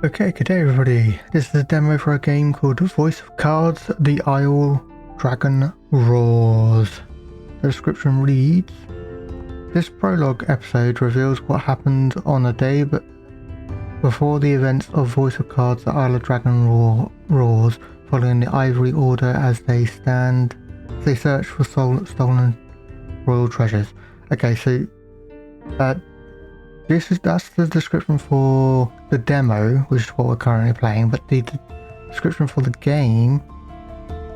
Okay, good day everybody. This is a demo for a game called Voice of Cards, The Isle Dragon Roars. The description reads, this prologue episode reveals what happened on a day before the events of Voice of Cards, The Isle of Dragon Roars, following the Ivory Order as they search for stolen royal treasures. Okay, so that's the description for the demo, which is what we're currently playing, but the description for the game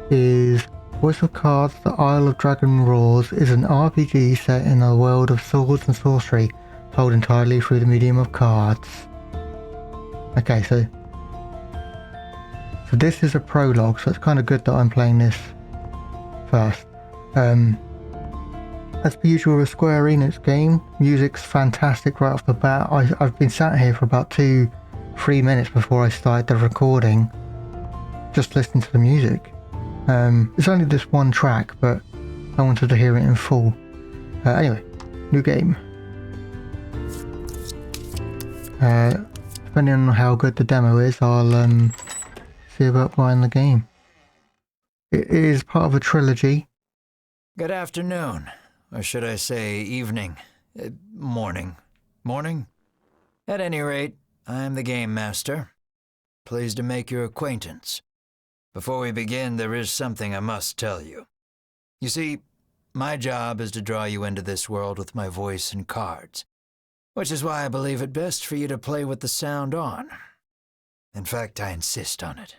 is Voice of Cards, The Isle of Dragon Roars is an RPG set in a world of swords and sorcery, told entirely through the medium of cards. Okay, so this is a prologue, so it's kind of good that I'm playing this first. As per usual with Square Enix game, music's fantastic right off the bat. I've been sat here for about 2-3 minutes before I started the recording, just listening to the music. It's only this one track, but I wanted to hear it in full. Anyway, new game. Depending on how good the demo is, I'll see about buying the game. It is part of a trilogy. Good afternoon. Or should I say evening? Morning. Morning? At any rate, I'm the Game Master. Pleased to make your acquaintance. Before we begin, there is something I must tell you. You see, my job is to draw you into this world with my voice and cards, which is why I believe it best for you to play with the sound on. In fact, I insist on it.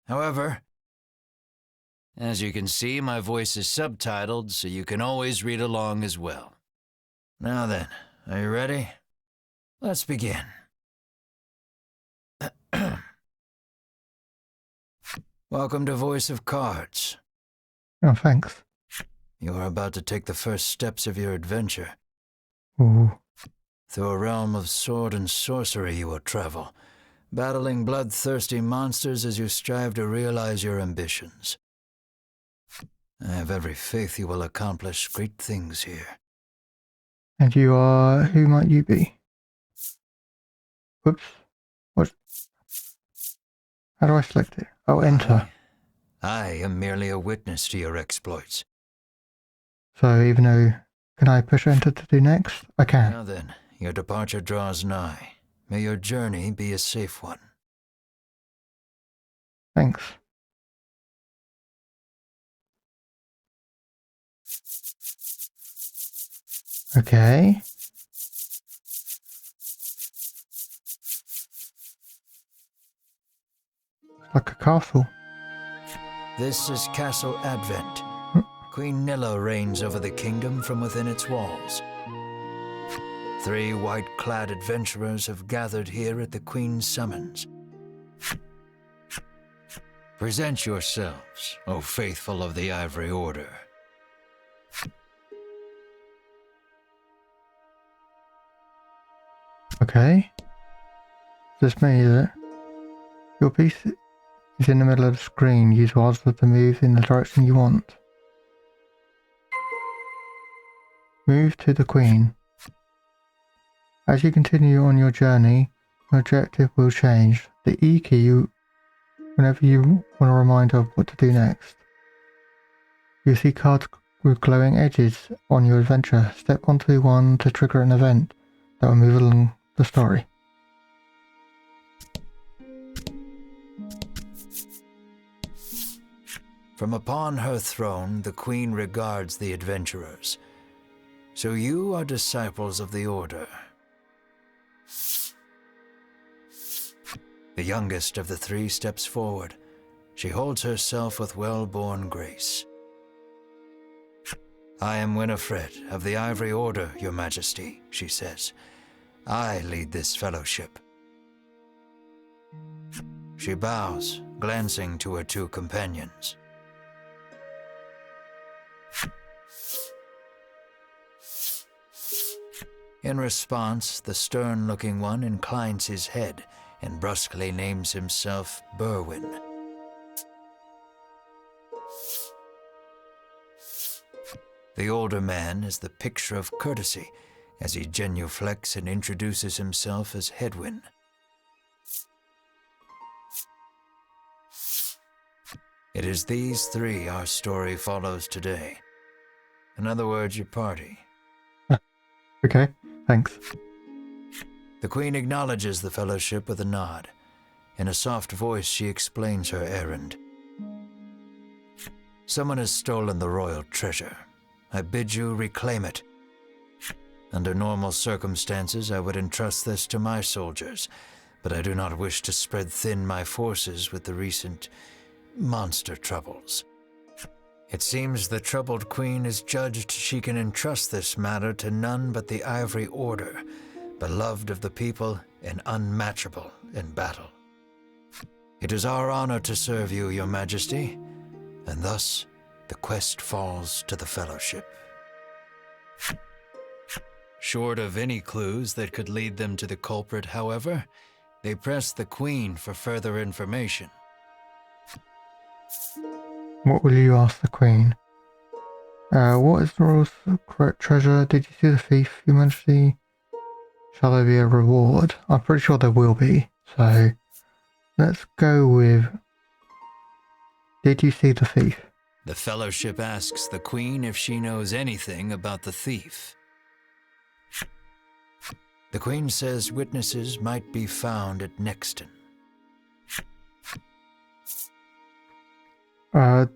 However, as you can see, my voice is subtitled, so you can always read along as well. Now then, are you ready? Let's begin. Welcome to Voice of Cards. Oh, thanks. You are about to take the first steps of your adventure. Ooh. Through a realm of sword and sorcery you will travel, battling bloodthirsty monsters as you strive to realize your ambitions. I have every faith you will accomplish great things here. And you are... who might you be? Whoops. What? How do I select it? Oh, enter. I am merely a witness to your exploits. So even though... can I push enter to do next? I can. Now then, your departure draws nigh. May your journey be a safe one. Thanks. Okay. Like a castle. This is Castle Advent. Queen Nilla reigns over the kingdom from within its walls. 3 white-clad adventurers have gathered here at the Queen's summons. Present yourselves, O faithful of the Ivory Order. Okay. This me, is it? Your piece is in the middle of the screen. Use WASD to move in the direction you want. Move to the Queen. As you continue on your journey, your objective will change. The E key whenever you want a reminder of what to do next. You see cards with glowing edges on your adventure. Step onto one to trigger an event that will move along the story. From upon her throne, the Queen regards the adventurers. So you are disciples of the Order. The youngest of the 3 steps forward. She holds herself with well-born grace. I am Winifred of the Ivory Order, Your Majesty, she says. I lead this fellowship. She bows, glancing to her 2 companions. In response, the stern-looking one inclines his head and brusquely names himself Berwin. The older man is the picture of courtesy as he genuflects and introduces himself as Hedwin. It is these three our story follows today. In other words, your party. Okay, thanks. The Queen acknowledges the fellowship with a nod. In a soft voice, she explains her errand. Someone has stolen the royal treasure. I bid you reclaim it. Under normal circumstances, I would entrust this to my soldiers, but I do not wish to spread thin my forces with the recent monster troubles. It seems the troubled queen is judged she can entrust this matter to none but the Ivory Order, beloved of the people and unmatchable in battle. It is our honor to serve you, your majesty, and thus the quest falls to the fellowship. Short of any clues that could lead them to the culprit, however, they press the queen for further information. What will you ask the Queen? What is the royal treasure? Did you see the thief, Your Majesty? Shall there be a reward? I'm pretty sure there will be, so let's go with... Did you see the thief? The fellowship asks the queen if she knows anything about the thief. The queen says witnesses might be found at Nexton.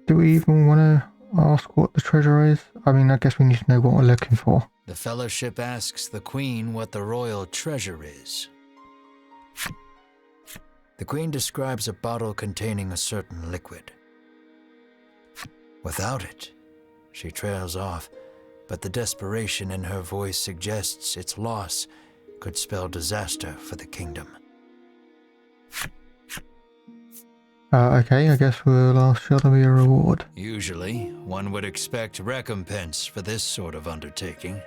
Do we even want to ask what the treasure is? I mean, I guess we need to know what we're looking for. The fellowship asks the queen what the royal treasure is. The queen describes a bottle containing a certain liquid. Without it, she trails off, but the desperation in her voice suggests its loss could spell disaster for the kingdom. Okay, I guess we'll ask, shall there be a reward? Usually, one would expect recompense for this sort of undertaking.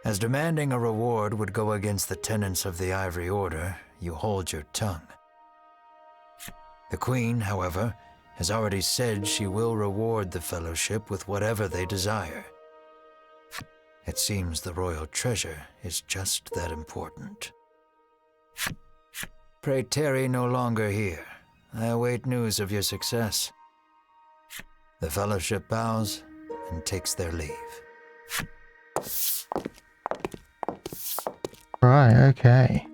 As demanding a reward would go against the tenets of the Ivory Order, you hold your tongue. The Queen, however, has already said she will reward the fellowship with whatever they desire. It seems the royal treasure is just that important. Pray tarry no longer here. I await news of your success. The fellowship bows and takes their leave. Right, okay.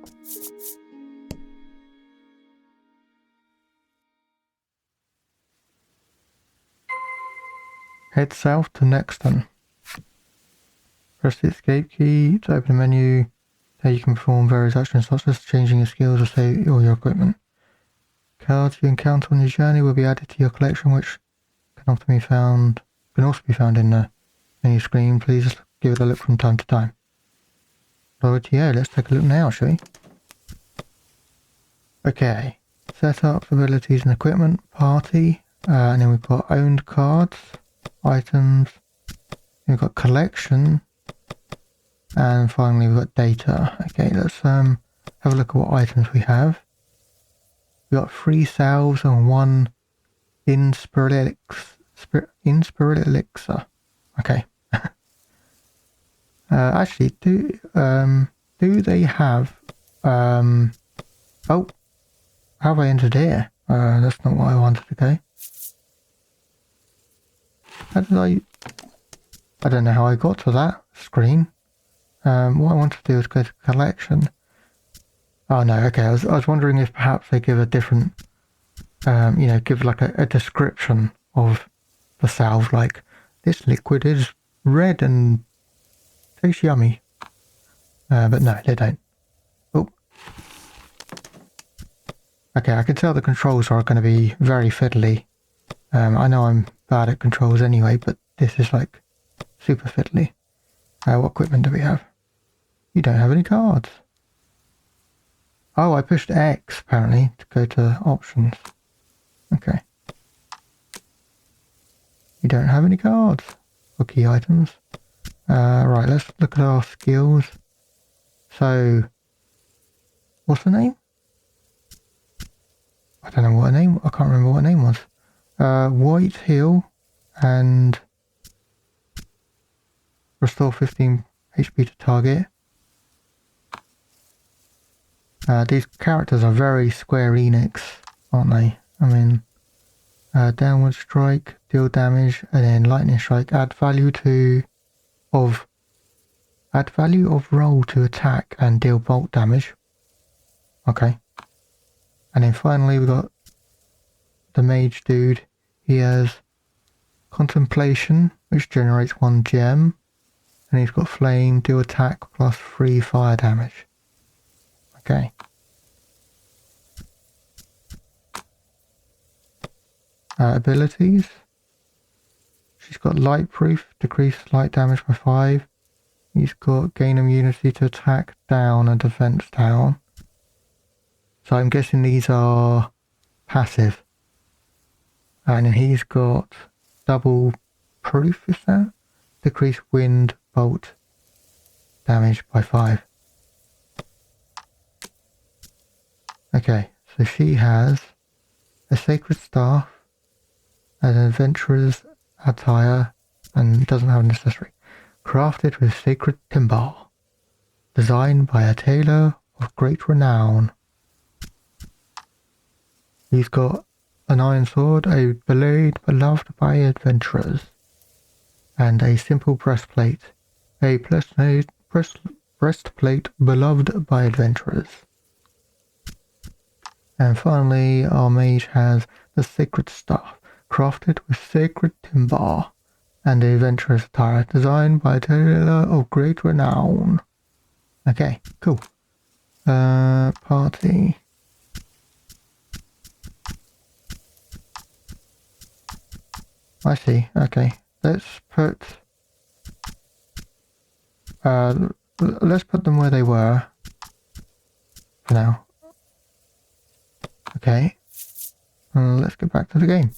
Head south to Nexton. Press the escape key to open a menu. There you can perform various actions such as changing your skills or save all your equipment. Cards you encounter on your journey will be added to your collection, which can also be found in the menu screen. Please give it a look from time to time. Righty-o, let's take a look now, shall we? Okay, setup, abilities and equipment, party, and then we've got owned cards, items, we've got collection, and finally we've got data. Okay, let's have a look at what items we have. We've got 3 salves and 1 inspirit elixir. Okay. Actually, do they have oh, how have I entered here? That's not what I wanted to go. How did I don't know how I got to that screen. What I want to do is go to collection. Oh no, okay, I was wondering if perhaps they give a different, give like a description of the salve, like this liquid is red and tastes yummy. But no, they don't. Oh. Okay, I can tell the controls are going to be very fiddly. I know I'm bad at controls anyway, but this is like super fiddly. What equipment do we have? You don't have any cards. Oh, I pushed X apparently to go to options. Okay. You don't have any cards for key items. Right, let's look at our skills. So, what's the name? I don't know what her name, I can't remember what her name was. White Hill and restore 15 HP to target. These characters are very Square Enix, aren't they? I mean, downward strike, deal damage, and then lightning strike, add value of roll to attack and deal bolt damage. Okay. And then finally we got the mage dude. He has contemplation, which generates 1 gem, and he's got flame, deal attack plus 3 fire damage. Okay. Abilities. She's got light proof, decrease light damage by 5. He's got gain immunity to attack down and defense down. So I'm guessing these are passive. And then he's got double proof, is that? Decrease wind bolt damage by 5. Okay, so she has a sacred staff, an adventurer's attire, and doesn't have an accessory. Crafted with sacred timber. Designed by a tailor of great renown. He's got an iron sword, a blade beloved by adventurers, and a simple breastplate. A breastplate beloved by adventurers. And finally, our mage has the sacred staff, crafted with sacred timber, and the adventurer's attire, designed by a tailor of great renown. Okay, cool. Party. I see, okay. Let's put them where they were for now. Okay. Let's get back to the game.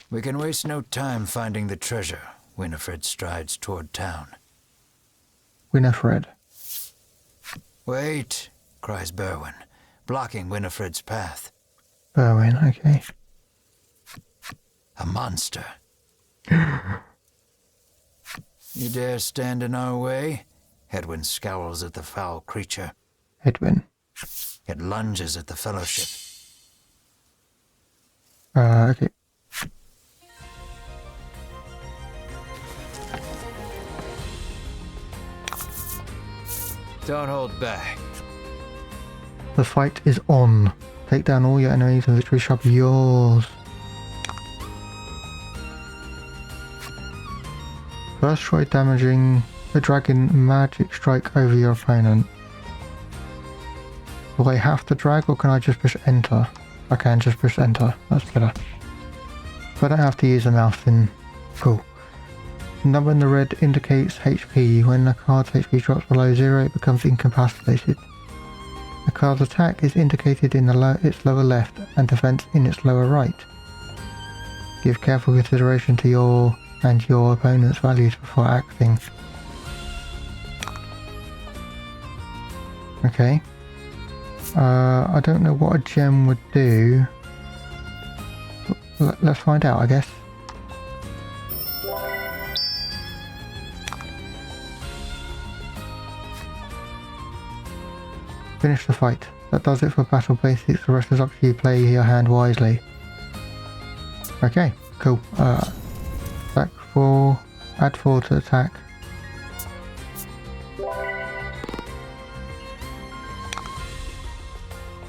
We can waste no time finding the treasure. Winifred strides toward town. Winifred. Wait, cries Berwin, blocking Winifred's path. Berwin, okay. A monster. You dare stand in our way? Hedwin scowls at the foul creature. Hedwin. It lunges at the fellowship. Okay. Don't hold back. The fight is on. Take down all your enemies and victory shall be yours. First try damaging the dragon magic strike over your opponent. Do I have to drag or can I just push enter? I can just push enter. That's better. If I don't have to use a mouse then cool. The number in the red indicates HP. When the card's HP drops below 0, it becomes incapacitated. The card's attack is indicated in its lower left and defense in its lower right. Give careful consideration to your and your opponent's values before acting. Okay. I don't know what a gem would do. Let's find out, I guess. Finish the fight. That does it for battle basics. The rest is up to you. Play your hand wisely. Okay, cool. Attack 4. Add 4 to attack.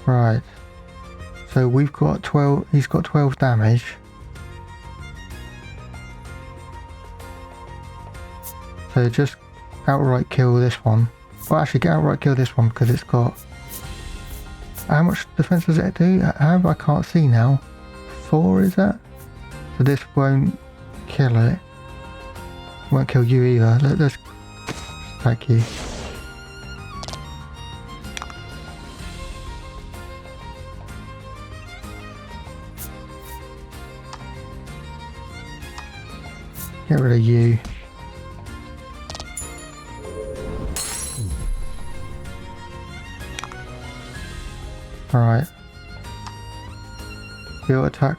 Right. So we've got 12. He's got 12 damage. So just outright kill this one. Well, actually, outright kill this one because it's got... How much defense does it do? I can't see now. 4 is that? So this won't kill it. Won't kill you either. Let's attack you. Get rid of you. Alright. Your attack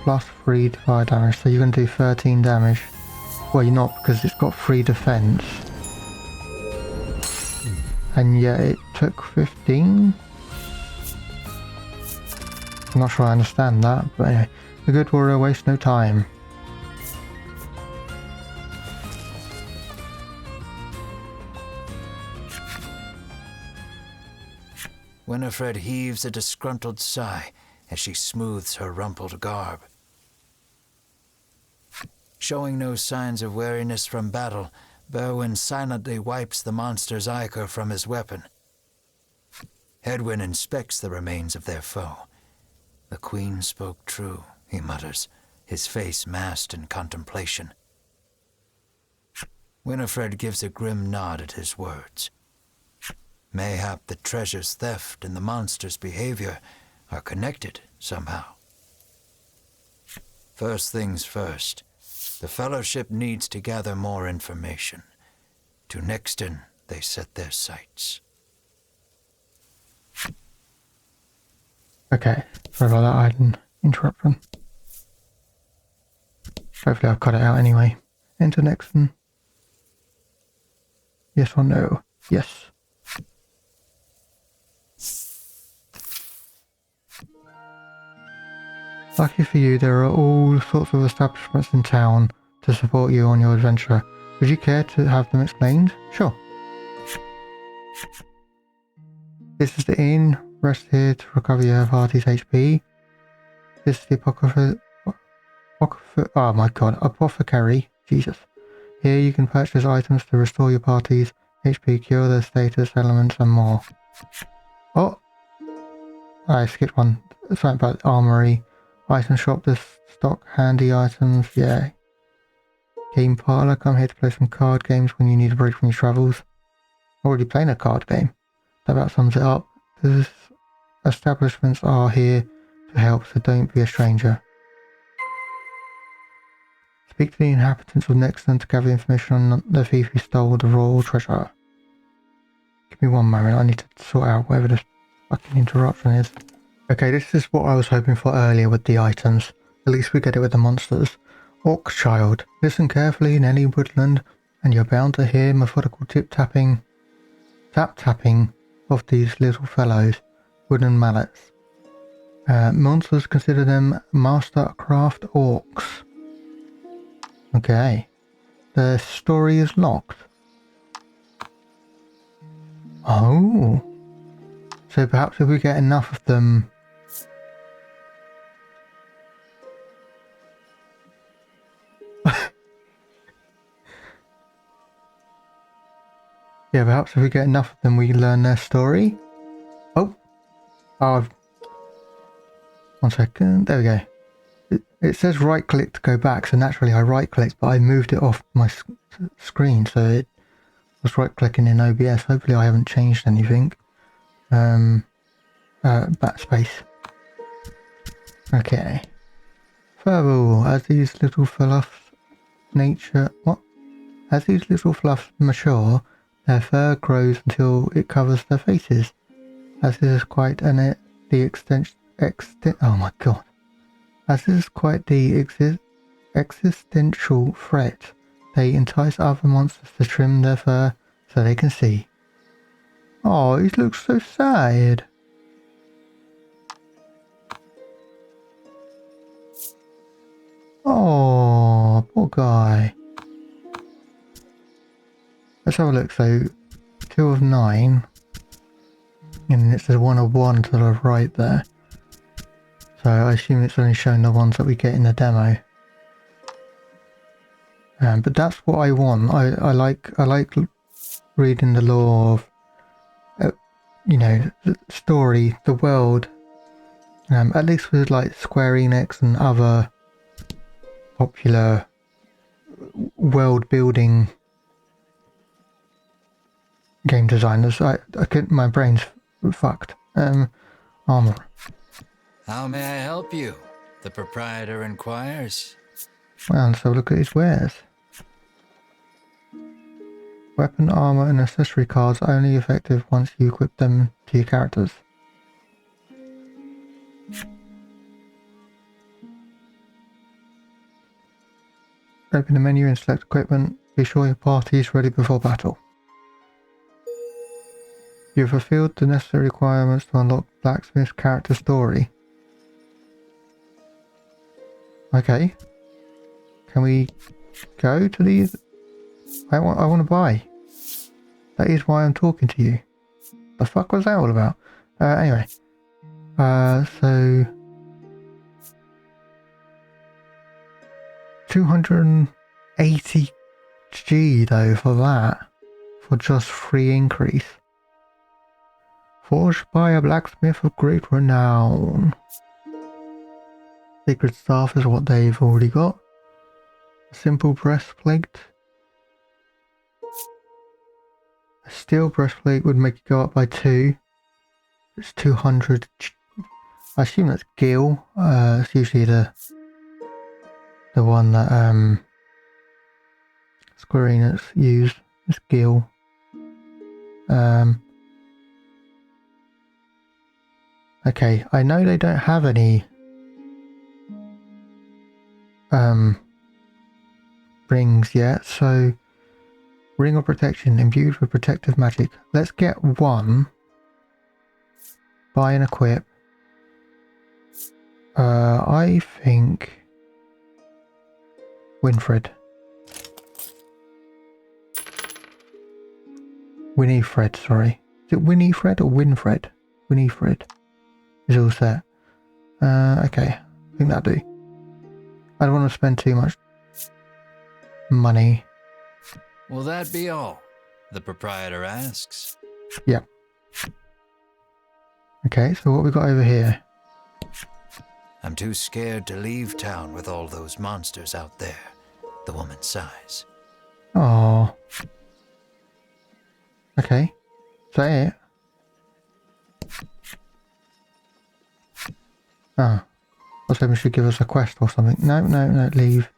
plus 3 fire damage, so you're going to do 13 damage. Well, you're not because it's got 3 defense. And yet it took 15? I'm not sure I understand that, but anyway. The good warrior wastes no time. Winifred heaves a disgruntled sigh as she smooths her rumpled garb. Showing no signs of weariness from battle, Berwyn silently wipes the monster's ichor from his weapon. Hedwyn inspects the remains of their foe. The queen spoke true, he mutters, his face masked in contemplation. Winifred gives a grim nod at his words. Mayhap the treasure's theft and the monster's behavior are connected somehow. First things first, the Fellowship needs to gather more information. To Nixton they set their sights. Okay, sorry about that, I had an interruption. Hopefully I've cut it out anyway. Enter Nixon. Yes or no? Yes. Lucky for you, there are all sorts of establishments in town to support you on your adventure. Would you care to have them explained? Sure. This is the inn. Rest here to recover your party's HP. This is the oh my god, apothecary. Jesus. Here you can purchase items to restore your party's HP, cure their status, elements, and more. Oh! I skipped one. Something about the armory. Item shop, this stock handy items, yeah. Game parlor, come here to play some card games when you need a break from your travels. Already playing a card game. That about sums it up. These establishments are here to help, so don't be a stranger. Speak to the inhabitants of Nixon to gather information on the thief who stole the royal treasure. Give me one moment, I need to sort out whatever this fucking interruption is. Okay, this is what I was hoping for earlier with the items. At least we get it with the monsters. Orc child, listen carefully in any woodland and you're bound to hear methodical tap-tapping of these little fellows, wooden mallets. Monsters consider them mastercraft orcs. Okay. The story is locked. Oh. So perhaps if we get enough of them... yeah, perhaps if we get enough of them we learn their story. Oh. Oh. One second. There we go. It says right click to go back, so naturally I right clicked, but I moved it off my screen, so it was right clicking in OBS. Hopefully I haven't changed anything. Backspace. Okay. Furthermore, as these little fluffs As these little fluffs mature, their fur grows until it covers their faces. As this is quite oh my god. As this is quite the existential threat, they entice other monsters to trim their fur so they can see. Oh, he looks so sad. Oh, poor guy. Let's have a look. So, 2 of 9. And it says 1 of 1 to the right there. So I assume it's only showing the ones that we get in the demo. But that's what I want. I like reading the lore of, you know, the story, the world. At least with like Square Enix and other popular world building game designers. I couldn't. My brain's fucked. Armor. How may I help you? The proprietor inquires. Well, let's have a look at his wares. Weapon, armor, and accessory cards are only effective once you equip them to your characters. Open the menu and select equipment. Be sure your party is ready before battle. You have fulfilled the necessary requirements to unlock Blacksmith's character story. Okay. Can we go to these? I want to buy. That is why I'm talking to you. The fuck was that all about? Anyway. So 280 G though for that. For just free increase. Forged by a blacksmith of great renown. Sacred staff is what they've already got. A simple breastplate. A steel breastplate would make it go up by 2. It's 200. I assume that's gil. It's usually the one that Square Enix used. It's gil. Okay, I know they don't have any rings yet, so ring of protection imbued with protective magic. Let's get one. Buy and equip. I think Winfred. Winifred, sorry. Is it Winifred or Winfred? Winifred is all set. Okay, I think that'll do. I don't want to spend too much money. Will that be all? The proprietor asks. Yeah. Okay, so what we got over here? I'm too scared to leave town with all those monsters out there. The woman sighs. Oh. Okay. Is that it? Oh. I was hoping she'd give us a quest or something. No, leave.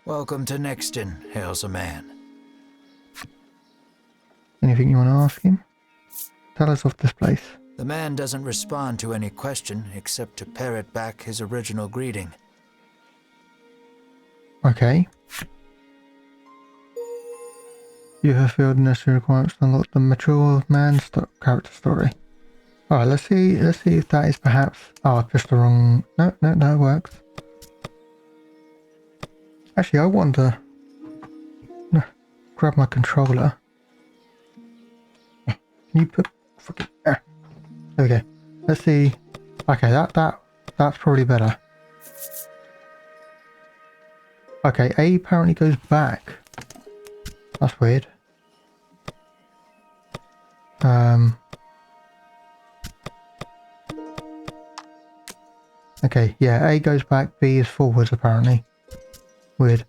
Welcome to Nexton, hails a man. Anything you want to ask him? Tell us of this place. The man doesn't respond to any question except to parrot back his original greeting. Okay. You have filled the necessary requirements to unlock the mature man's character story. Alright, let's see if that is perhaps... Oh, I pressed the wrong... No, it works. Actually, I want to... grab my controller. Can you put... Fucking... There we go. Let's see... Okay, that's probably better. Okay, A apparently goes back. That's weird. Okay, yeah, A goes back, B is forwards apparently. Weird.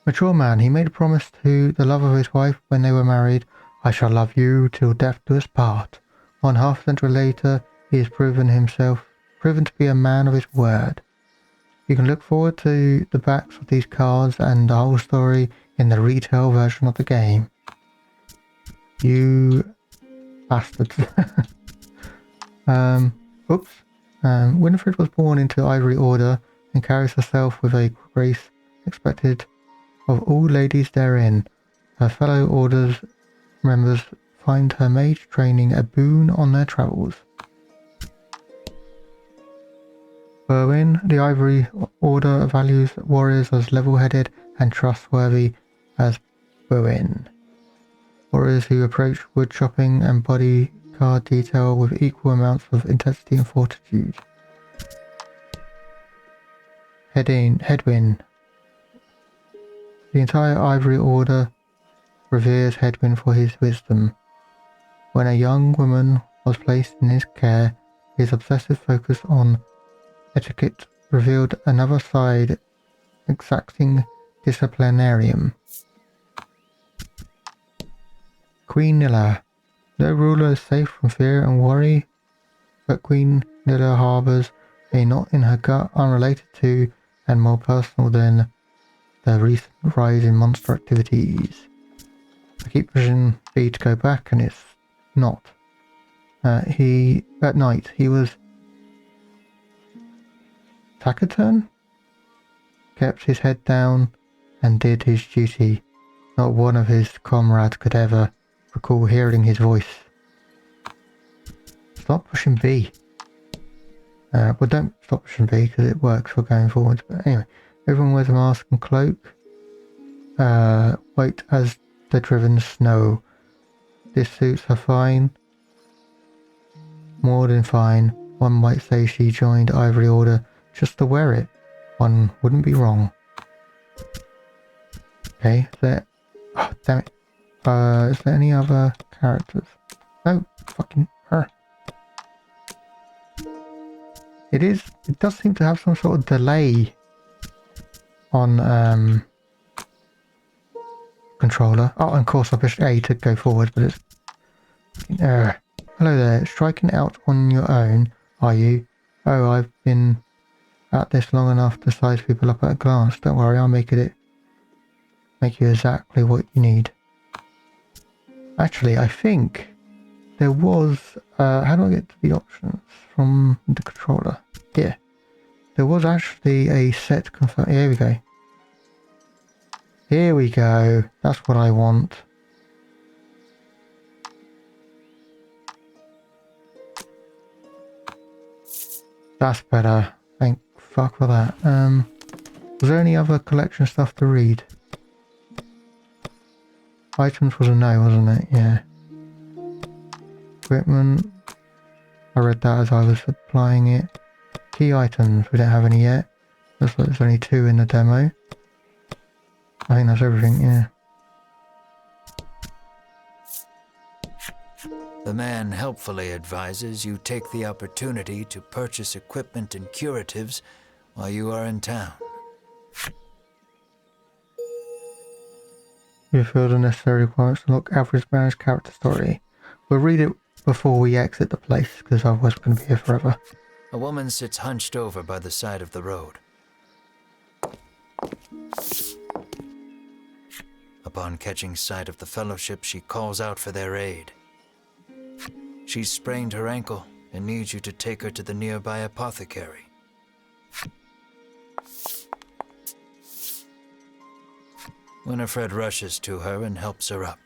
Mature man, he made a promise to the love of his wife when they were married. I shall love you till death do us part. 1/2 century later, he has proven to be a man of his word. You can look forward to the backs of these cards and the whole story in the retail version of the game. You bastards. Oops. Winifred was born into Ivory Order and carries herself with a grace expected of all ladies therein. Her fellow Order's members find her mage training a boon on their travels. Berwin, the Ivory Order values warriors as level-headed and trustworthy as Berwin. Warriors who approach wood chopping and bodyguard detail with equal amounts of intensity and fortitude. Headwind. The entire Ivory Order reveres Headwind for his wisdom. When a young woman was placed in his care, his obsessive focus on etiquette revealed another side, exacting disciplinarian. Queen Nilla. No ruler is safe from fear and worry, but Queen Nilla harbours a knot in her gut unrelated to and more personal than the recent rise in monster activities. I keep pushing B to go back and it's not. At night, he was taciturn, kept his head down and did his duty. Not one of his comrades could ever recall hearing his voice. Stop pushing B. Well, don't stop pushing B because it works for going forwards. But anyway, everyone wears a mask and cloak. Wait as the driven snow. This suits her fine. More than fine. One might say she joined Ivory Order just to wear it. One wouldn't be wrong. Okay, is there... Oh, damn it. Is there any other characters? No, fucking her. It does seem to have some sort of delay on controller. Oh, and of course I pushed A to go forward, but it's hello there. Striking out on your own, are you? Oh, I've been at this long enough to size people up at a glance. Don't worry, I'll make you exactly what you need. Actually, I think there was how do I get to the options from the controller? Here. There was actually a set confirm. Here we go. Here we go. That's what I want. That's better. Thank fuck for that. Was there any other collection stuff to read? Items was a no, wasn't it? Yeah. Equipment. I read that as I was applying it. Key items. We don't have any yet. Looks like there's only 2 in the demo. I think that's everything, yeah. The man helpfully advises you take the opportunity to purchase equipment and curatives while you are in town. You feel the necessary requirements to unlock Average Man's character story. We'll read it before we exit the place, because otherwise we're going to be here forever. A woman sits hunched over by the side of the road. Upon catching sight of the Fellowship, she calls out for their aid. She's sprained her ankle and needs you to take her to the nearby apothecary. Winifred rushes to her and helps her up.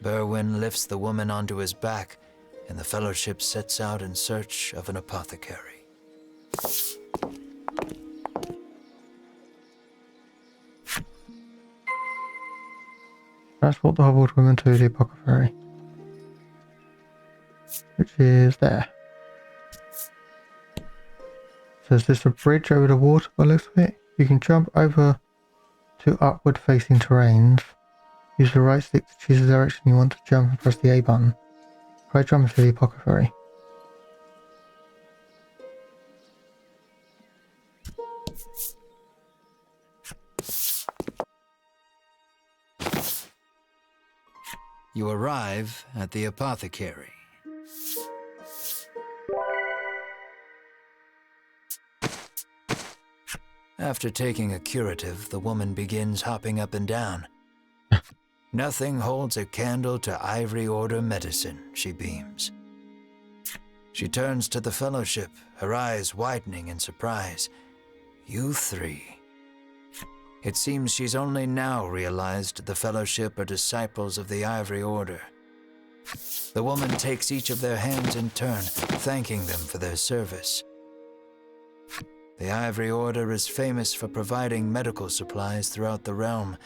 Berwin lifts the woman onto his back, and the Fellowship sets out in search of an apothecary. Transport the hobbled woman to the apothecary, which is there. So is this a bridge over the water by the looks of it? You can jump over to upward facing terrains. Use the right stick to choose the direction you want to jump and press the A button. Try jumping to the apothecary. You arrive at the apothecary. After taking a curative, the woman begins hopping up and down. Nothing holds a candle to Ivory Order medicine, she beams. She turns to the Fellowship, her eyes widening in surprise. You 3. It seems she's only now realized the Fellowship are disciples of the Ivory Order. The woman takes each of their hands in turn, thanking them for their service. The Ivory Order is famous for providing medical supplies throughout the realm,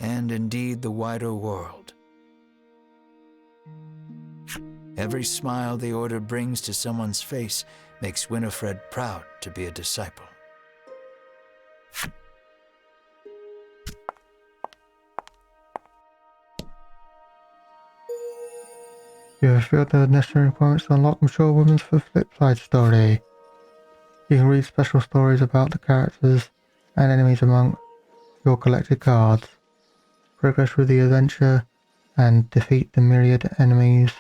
and indeed the wider world. Every smile the Order brings to someone's face makes Winifred proud to be a disciple. You have filled the necessary requirements to unlock Mature Woman's for Flip Side story. You can read special stories about the characters and enemies among your collected cards. Progress through the adventure and defeat the myriad enemies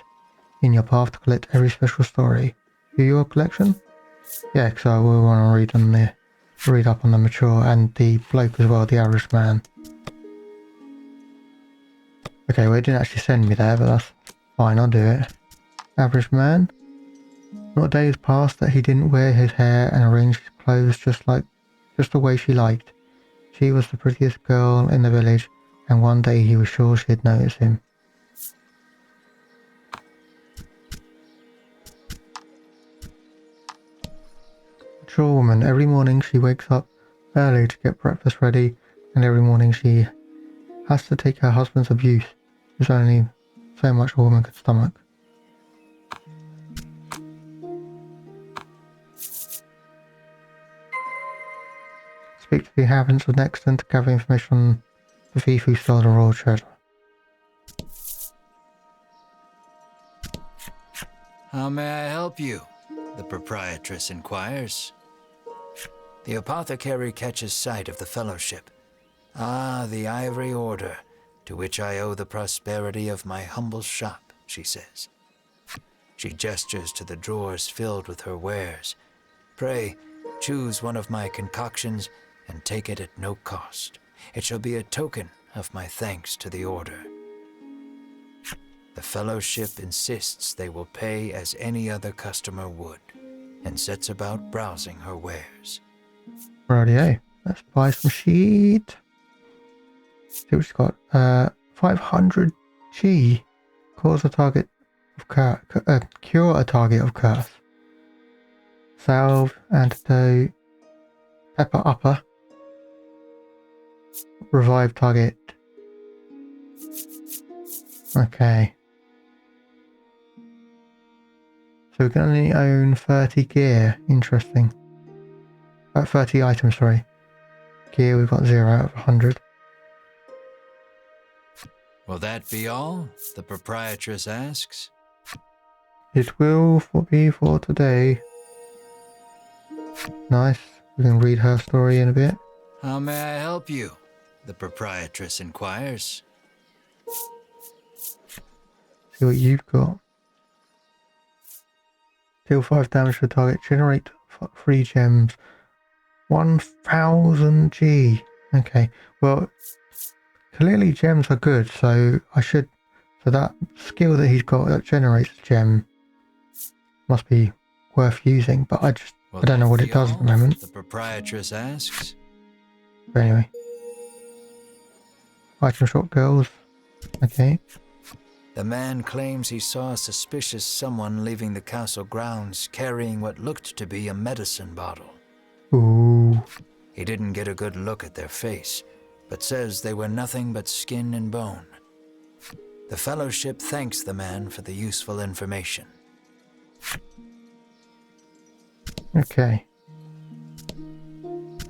in your path to collect every special story. View your collection? Yeah, because I will want to read up on the mature and the bloke as well, the average man. Okay, well it didn't actually send me there, but that's fine, I'll do it. Average man. Not a day has passed that he didn't wear his hair and arrange his clothes just the way she liked. She was the prettiest girl in the village, and one day he was sure she'd notice him. Mature woman. Every morning she wakes up early to get breakfast ready, and every morning she has to take her husband's abuse. There's only so much a woman could stomach. Speak to the inhabitants of Nexton to gather information on the thief who stole the royal treasure. How may I help you? The proprietress inquires. The apothecary catches sight of the fellowship. Ah, the Ivory Order, to which I owe the prosperity of my humble shop, she says. She gestures to the drawers filled with her wares. Pray, choose one of my concoctions and take it at no cost. It shall be a token of my thanks to the Order. The fellowship insists they will pay as any other customer would, and sets about browsing her wares. Rightio, let's buy some sheet. See what she's got. 500G. Cause a target of cure a target of curse. Salve, antidote, pepper upper. Revive target. Okay. So we can only own 30 gear. Interesting. 30 items, sorry. Gear, we've got 0 out of 100. Will that be all? The proprietress asks. It will be for today. Nice. We can read her story in a bit. How may I help you? The proprietress inquires. See what you've got. Deal 5 damage to the target. Generate 3 gems. 1000G. Okay. Well, clearly gems are good, so I should... So that skill that he's got that generates a gem must be worth using, but I don't know what it does at the moment. The proprietress asks. But anyway. Item shop girls. Okay. The man claims he saw a suspicious someone leaving the castle grounds carrying what looked to be a medicine bottle. Ooh. He didn't get a good look at their face, but says they were nothing but skin and bone. The fellowship thanks the man for the useful information. Okay.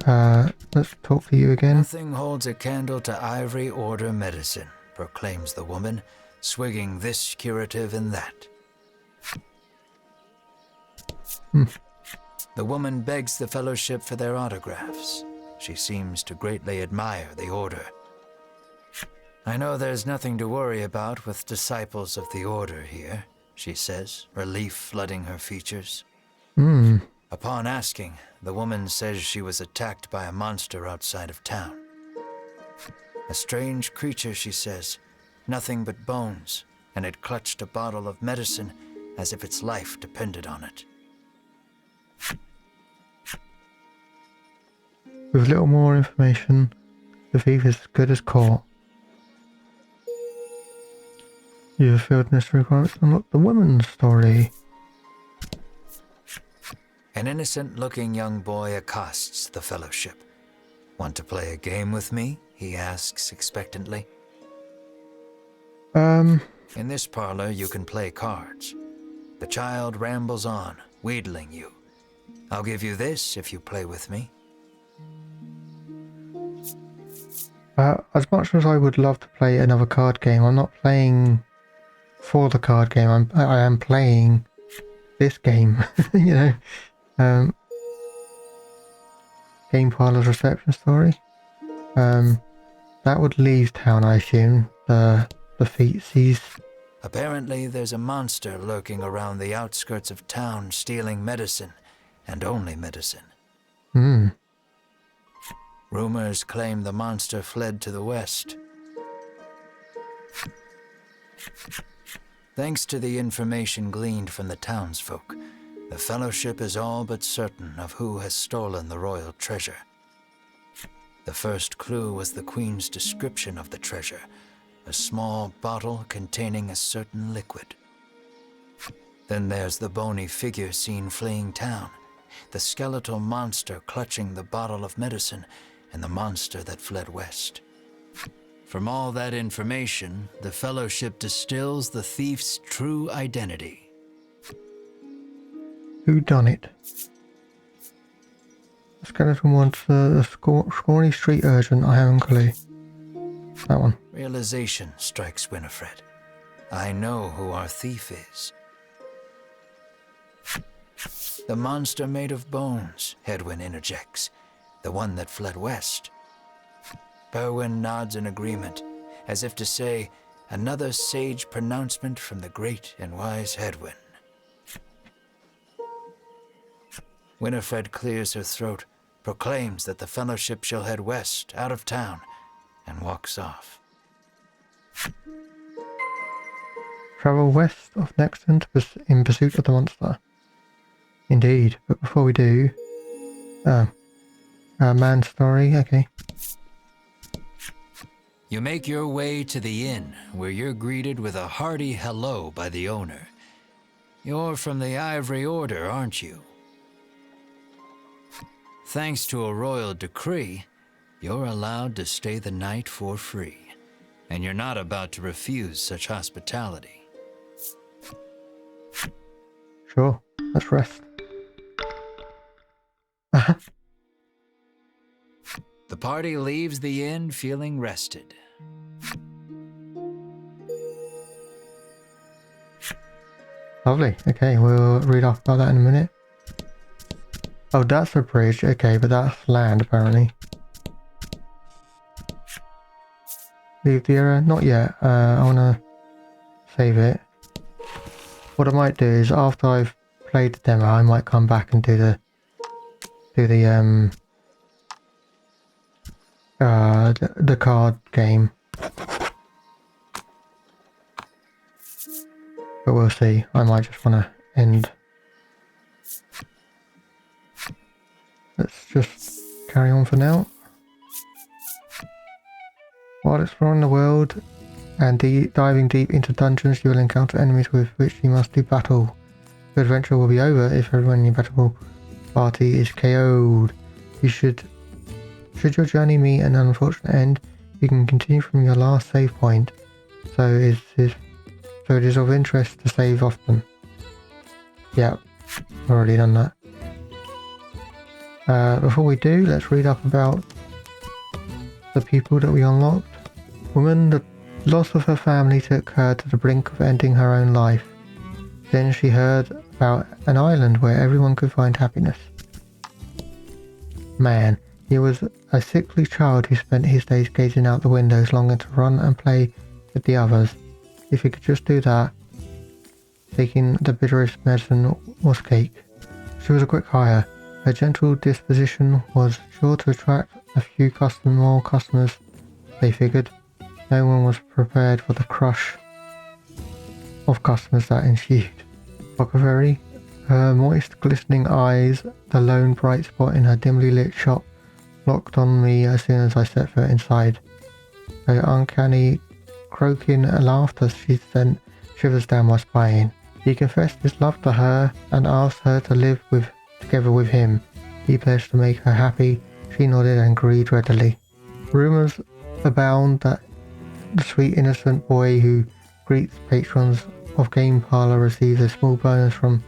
Let's talk to you again. Nothing holds a candle to Ivory Order medicine, proclaims the woman, swigging this curative and that. The woman begs the fellowship for their autographs. She seems to greatly admire the Order. I know there's nothing to worry about with disciples of the Order here, she says, relief flooding her features. Upon asking, the woman says she was attacked by a monster outside of town. A strange creature, she says, nothing but bones, and it clutched a bottle of medicine as if its life depended on it. With little more information, the thief is as good as caught. You have filled necessary requirements to unlock the woman's story. An innocent-looking young boy accosts the fellowship. Want to play a game with me? He asks expectantly. In this parlor, you can play cards. The child rambles on, wheedling you. I'll give you this if you play with me. As much as I would love to play another card game, I'm not playing for the card game. I am playing this game. You know, game parlor's reception story. That would leave town, I assume. The feetsies. Apparently, there's a monster lurking around the outskirts of town, stealing medicine, and only medicine. Rumors claim the monster fled to the west. Thanks to the information gleaned from the townsfolk, the fellowship is all but certain of who has stolen the royal treasure. The first clue was the Queen's description of the treasure, a small bottle containing a certain liquid. Then there's the bony figure seen fleeing town, the skeletal monster clutching the bottle of medicine, and the monster that fled west. From all that information, the Fellowship distills the thief's true identity. Who done it? The skeleton wants the scrawny street urchin. I haven't a clue. That one. Realization strikes Winifred. I know who our thief is. The monster made of bones, Hedwyn interjects. The one that fled west. Berwin nods in agreement, as if to say, another sage pronouncement from the great and wise Hedwyn. Winifred clears her throat, proclaims that the Fellowship shall head west, out of town, and walks off. Travel west of Nexton in pursuit of the monster. Indeed, but before we do... man's story, okay. You make your way to the inn, where you're greeted with a hearty hello by the owner. You're from the Ivory Order, aren't you? Thanks to a royal decree, you're allowed to stay the night for free, and you're not about to refuse such hospitality. Sure, let's rest. The party leaves the inn feeling rested. Lovely. Okay, we'll read off about that in a minute. Oh, that's a bridge. Okay, but that's land, apparently. Leave the area? Not yet. I want to save it. What I might do is, after I've played the demo, I might come back and do the card game. But we'll see. I might just want to end. Let's just carry on for now. While exploring the world and diving deep into dungeons, you will encounter enemies with which you must do battle. Your adventure will be over if everyone in your battle party is KO'd. Should your journey meet an unfortunate end, you can continue from your last save point. So it is of interest to save often. Yep, already done that. Before we do, let's read up about the people that we unlocked. Woman, the loss of her family took her to the brink of ending her own life. Then she heard about an island where everyone could find happiness. Man, he was a sickly child who spent his days gazing out the windows, longing to run and play with the others. If he could just do that, taking the bitterest medicine was cake. She was a quick hire. Her gentle disposition was sure to attract a few more customers, they figured. No one was prepared for the crush of customers that ensued. Huckleberry, her moist, glistening eyes, the lone bright spot in her dimly lit shop, locked on me as soon as I set foot inside. Her uncanny, croaking laughter she sent shivers down my spine. He confessed his love to her and asked her to live together with him. He pledged to make her happy. She nodded and agreed readily. Rumours abound that the sweet innocent boy who greets patrons of Game Parlour receives a small bonus from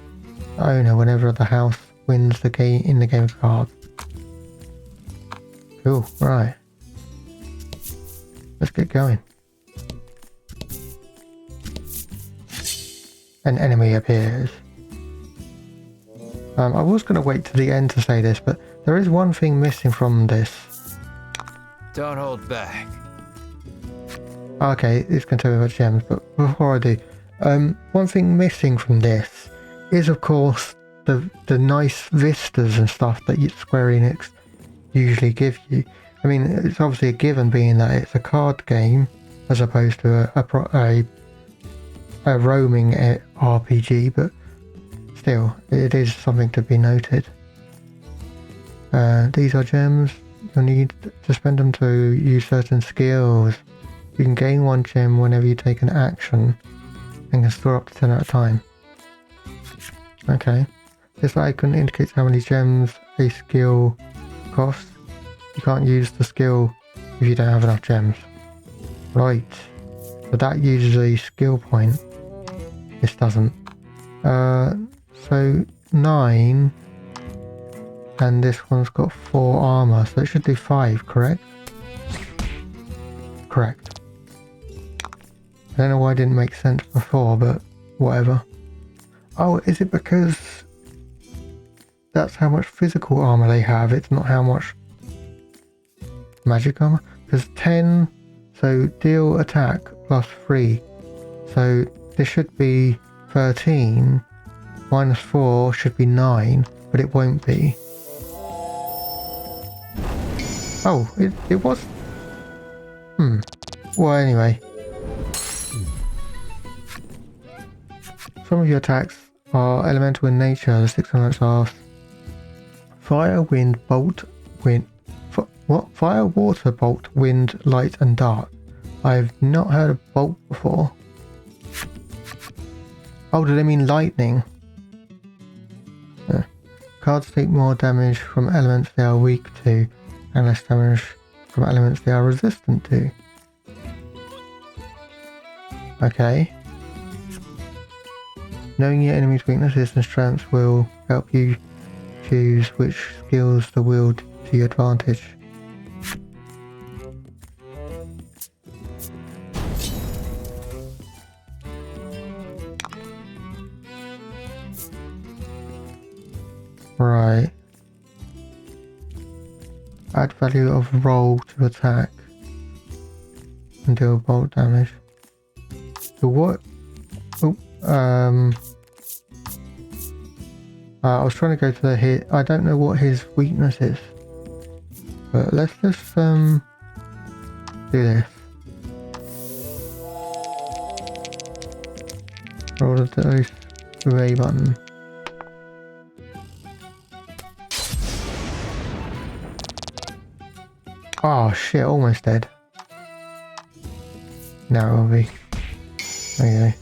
the owner whenever the house wins the game in the game of cards. Cool, right. Let's get going. An enemy appears. I was going to wait to the end to say this, but there is one thing missing from this. Don't hold back. Okay, it's going to tell me about gems, but before I do, one thing missing from this is, of course, the nice vistas and stuff that Square Enix usually give you. I mean, it's obviously a given, being that it's a card game as opposed to a roaming RPG, but still, it is something to be noted. These are gems. you'll need to spend them to use certain skills. You can gain 1 gem whenever you take an action and can store up to 10 at a time. Okay. This icon indicates how many gems a skill costs. You can't use the skill if you don't have enough gems. Right. So that uses a skill point. This doesn't. So 9. And this one's got 4 armor, so it should do 5, correct? Correct. I don't know why it didn't make sense before, but whatever. Oh, is it because that's how much physical armor they have? It's not how much magic armor? Because 10, so deal attack plus 3. So this should be 13. Minus 4 should be 9, but it won't be. Oh, it was... Well, anyway. Some of your attacks are elemental in nature. The 6 elements are fire, wind, bolt, wind... What? Fire, water, bolt, wind, light, and dark. I've not heard of bolt before. Oh, do they mean lightning? Cards take more damage from elements they are weak to, and less damage from elements they are resistant to. Okay. Knowing your enemy's weaknesses and strengths will help you choose which skills to wield to your advantage. Right. Add value of roll to attack and deal bolt damage. So what? Oh, I was trying to go to the hit. I don't know what his weakness is, but let's just do this. Roll the dice with A button. Oh shit, almost dead. Now it will be. Okay.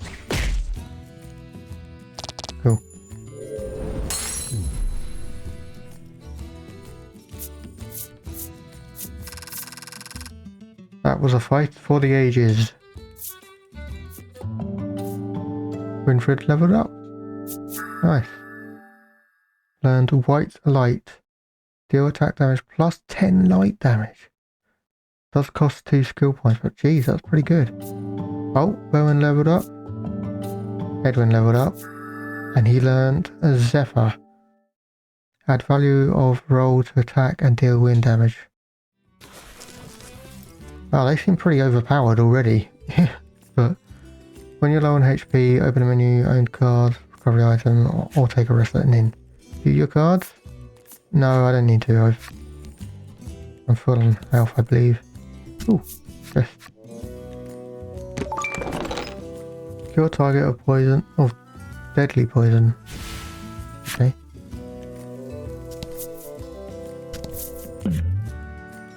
Cool. That was a fight for the ages. Winfred leveled up. Nice. Learned white light. Deal attack damage plus 10 light damage. Does cost 2 skill points, but geez, that's pretty good. Oh, Bowen leveled up. Edwin leveled up. And he learned Zephyr. Add value of roll to attack and deal wind damage. Wow, they seem pretty overpowered already. But when you're low on HP, open a menu, own card, recovery item, or take a rest at an inn. View your cards? No, I don't need to. I'm full on health, I believe. Ooh, rest. Cure target of poison, of deadly poison. Okay.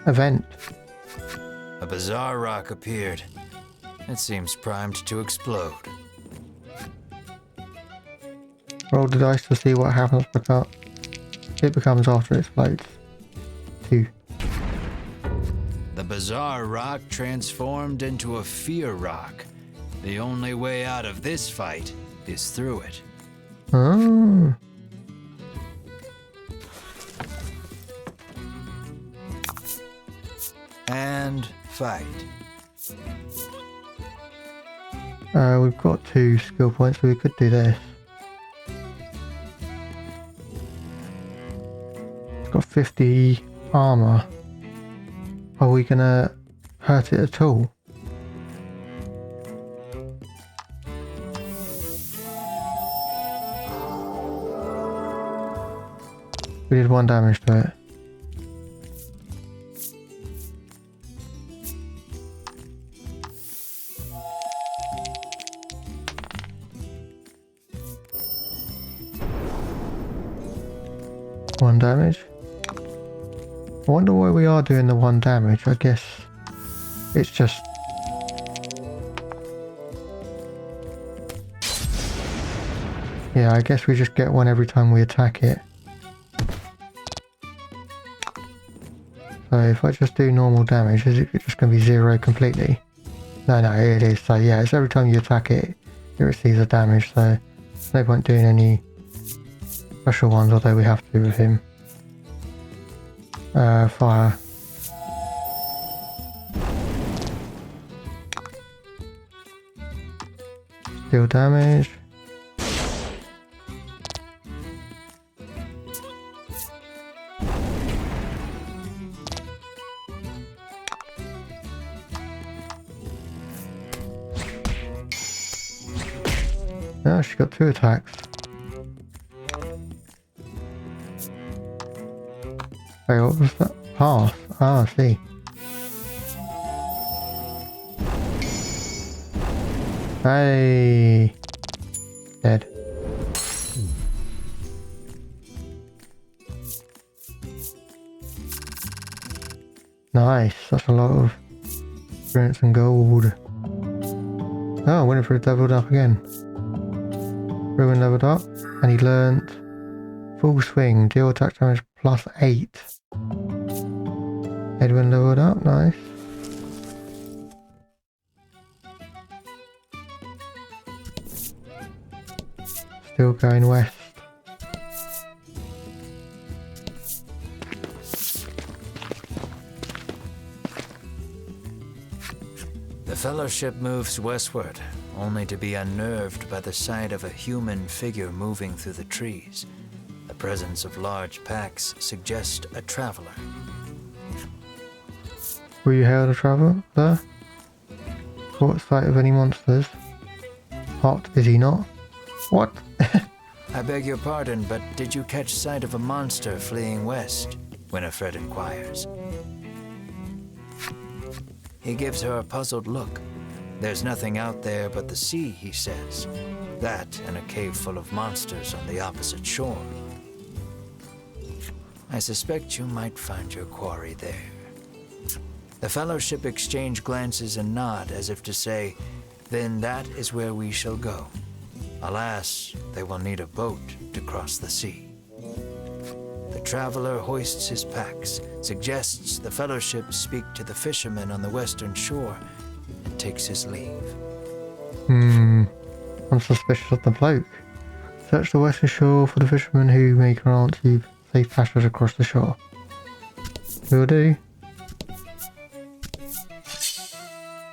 Event. A bizarre rock appeared. It seems primed to explode. Roll the dice to see what happens because it becomes after it explodes. 2. The bizarre rock transformed into a fear rock. The only way out of this fight is through it. Oh. And fight. We've got 2 skill points, so we could do this. It's got 50 armor. Are we gonna hurt it at all? We did 1 damage to it. One damage. I wonder why we are doing the 1 damage. I guess it's just... Yeah, I guess we just get 1 every time we attack it. So if I just do normal damage, is it just going to be 0 completely? No, it is. So yeah, it's every time you attack it, it receives a damage. So there's no point doing any special ones, although we have to with him. Fire. Deal damage. Oh, she got 2 attacks. Wait, what was that? Pass. Ah, I see. Hey. Dead. Nice. That's a lot of experience and gold. Oh, Winifred leveled up again. Ruin leveled up, and he learnt full swing, deal attack damage plus 8. Edwin leveled up, nice. Still going west. The Fellowship moves westward, only to be unnerved by the sight of a human figure moving through the trees. The presence of large packs suggests a traveler. Were you hailed a traveller there? Caught sight of any monsters? Hot, is he not? What? I beg your pardon, but did you catch sight of a monster fleeing west? Winifred inquires. He gives her a puzzled look. There's nothing out there but the sea, he says. That and a cave full of monsters on the opposite shore. I suspect you might find your quarry there. The Fellowship exchange glances and nod as if to say, then that is where we shall go. Alas, they will need a boat to cross the sea. The traveler hoists his packs, suggests the Fellowship speak to the fishermen on the western shore, and takes his leave. I'm suspicious of the bloke. Search the western shore for the fishermen who may grant you safe passage across the shore. Will do.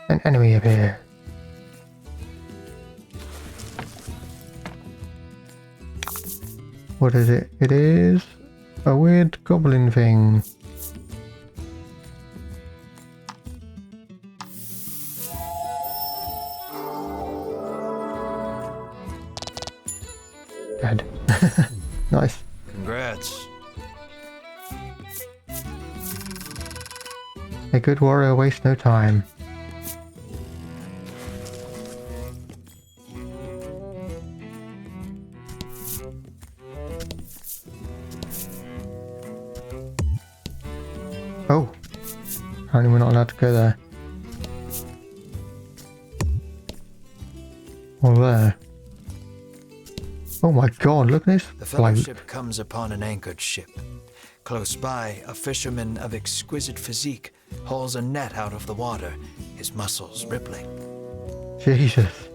An enemy appears. What is it? It is a weird goblin thing. Dead. Nice. Congrats. A good warrior wastes no time. Oh, apparently we're not allowed to go there. Or there. Oh my god, look at this The bloke. Fellowship comes upon an anchored ship. Close by, a fisherman of exquisite physique hauls a net out of the water, his muscles rippling. Jesus.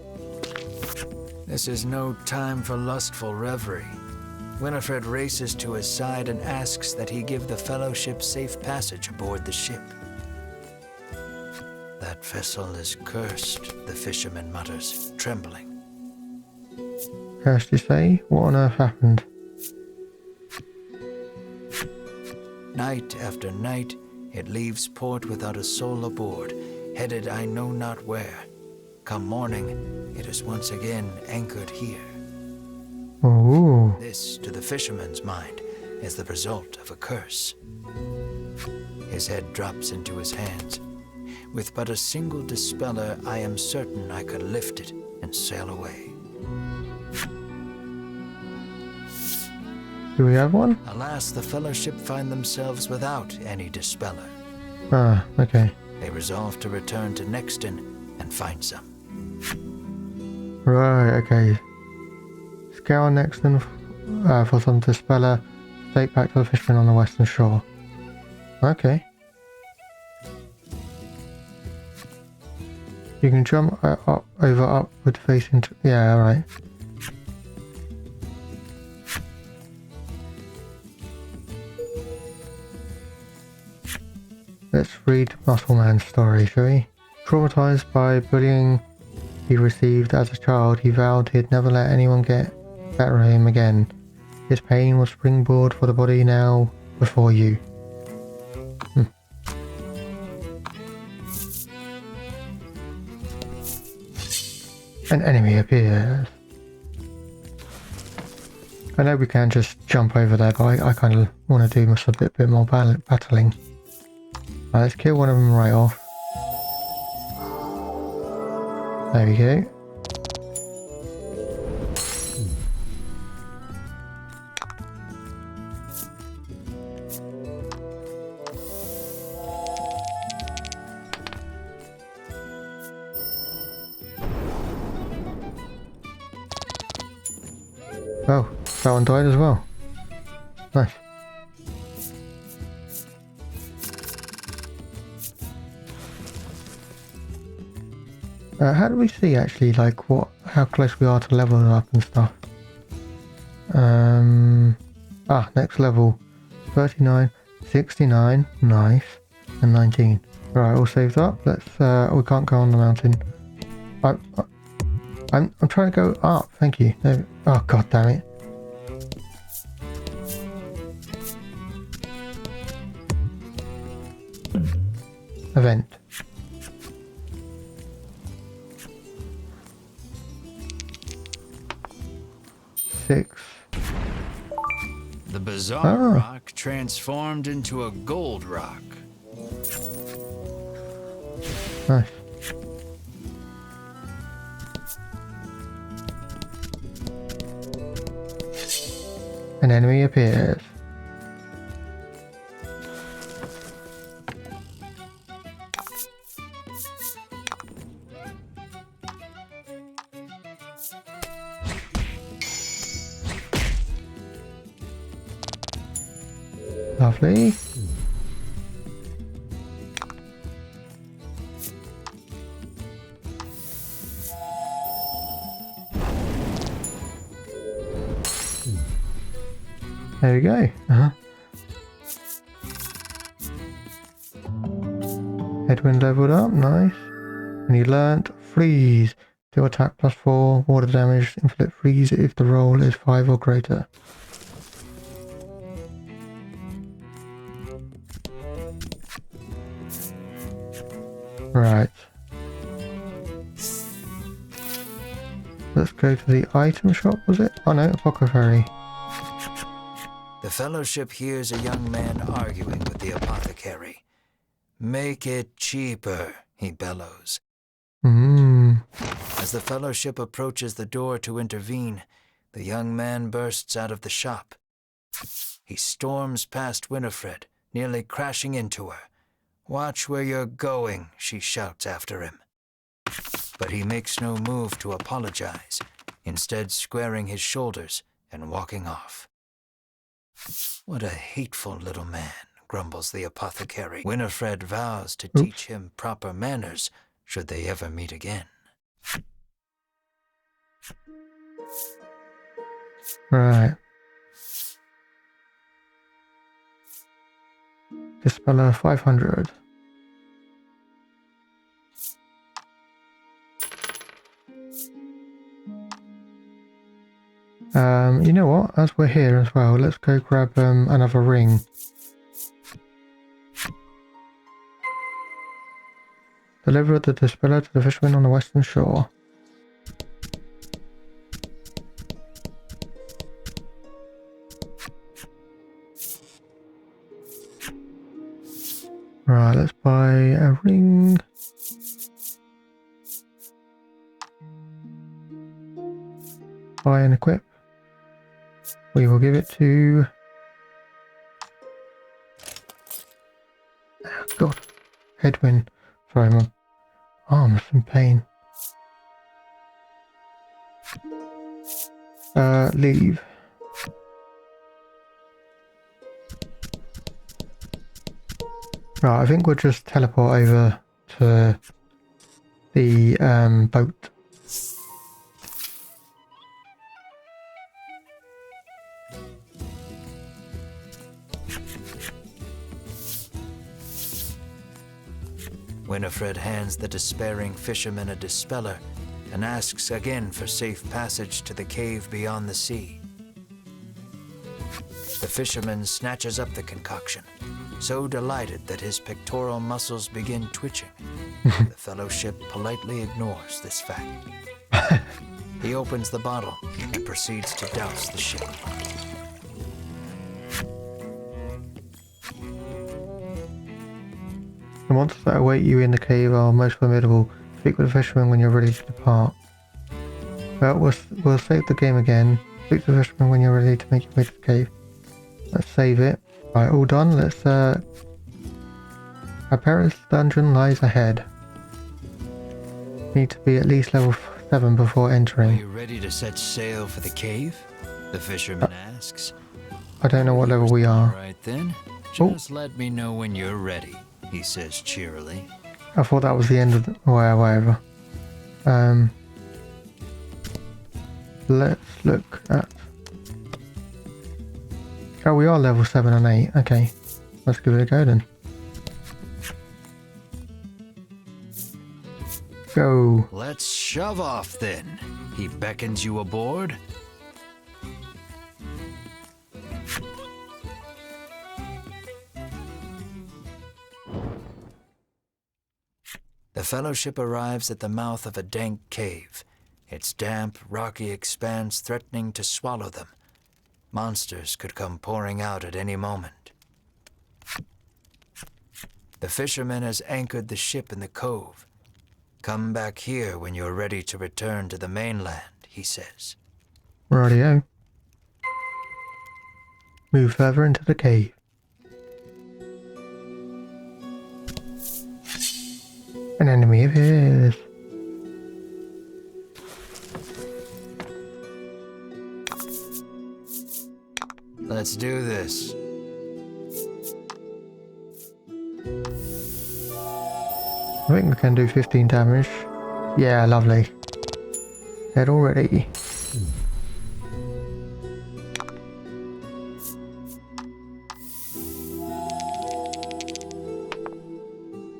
This is no time for lustful reverie. Winifred races to his side and asks that he give the Fellowship safe passage aboard the ship. That vessel is cursed, the fisherman mutters, trembling. Cursed, you say? What on earth happened? Night after night, it leaves port without a soul aboard, headed I know not where. Come morning, it is once again anchored here. Oh. This, to the fisherman's mind, is the result of a curse. His head drops into his hands. With but a single dispeller, I am certain I could lift it and sail away. Do we have one? Alas, the Fellowship find themselves without any Dispeller. Ah, okay. They resolve to return to Nexton and find some. Right, okay. Scour Nexton for some Dispeller. Take back to the fishermen on the western shore. Okay. You can jump up, over upward facing to... Yeah, alright. Let's read Muscle Man's story, shall we? Traumatized by bullying he received as a child, he vowed he'd never let anyone get better at him again. His pain was springboard for the body now before you. An enemy appears. I know we can just jump over there, but I kind of want to do a bit more battling. Let's kill one of them right off. There we go. Oh, that one died as well. Nice. How do we see actually, like, how close we are to leveling up and stuff? Next level. 39, 69, nice, and 19. Right, all saved up. Let's, we can't go on the mountain. I'm trying to go up, thank you. There, oh, god damn it. Event. Six. The bizarre rock transformed into a gold rock. Nice. An enemy appears. Lovely. There we go. Headwind leveled up, nice. And you learnt freeze. Do attack +4, water damage, inflict freeze if the roll is 5 or greater. Right. Let's go to the item shop, was it? Oh no, apothecary. The Fellowship hears a young man arguing with the apothecary. "Make it cheaper," he bellows. As the Fellowship approaches the door to intervene, the young man bursts out of the shop. He storms past Winifred, nearly crashing into her. "Watch where you're going," she shouts after him. But he makes no move to apologize, instead squaring his shoulders and walking off. "What a hateful little man," grumbles the apothecary. Winifred vows to teach him proper manners should they ever meet again. Right. Dispeller 500. You know what? As we're here as well, let's go grab another ring. Deliver the Dispeller to the fishermen on the western shore. Right, let's buy a ring. Buy and equip. We will give it to... Oh, God. Edwin. Sorry, my arm's in pain. Leave. Right, I think we'll just teleport over to the boat. Winifred hands the despairing fisherman a dispeller and asks again for safe passage to the cave beyond the sea. The fisherman snatches up the concoction, so delighted that his pectoral muscles begin twitching. The fellowship politely ignores this fact. He opens the bottle and proceeds to douse the ship. The monsters that await you in the cave are most formidable. Speak with the fisherman when you're ready to depart. Well, we'll save the game again. Speak to the fisherman when you're ready to make your way to the cave. Let's save it. Right, all done. Let's, a perilous dungeon lies ahead. Need to be at least level 7 before Are entering. you ready to set sail for the cave? The fisherman asks. I don't know what level we are. All right then. Oh. Just let me know when you're ready, he says cheerily. I thought that was the end of the... whatever. Let's look at... Oh, we are level 7 and 8. Okay. Let's give it a go then. Go. Let's shove off then. He beckons you aboard. The fellowship arrives at the mouth of a dank cave, its damp, rocky expanse threatening to swallow them. Monsters could come pouring out at any moment. The fisherman has anchored the ship in the cove. Come back here when you're ready to return to the mainland, he says. Rightio. Move further into the cave. An enemy appears. Let's do this. I think we can do 15 damage. Yeah, lovely. Dead already.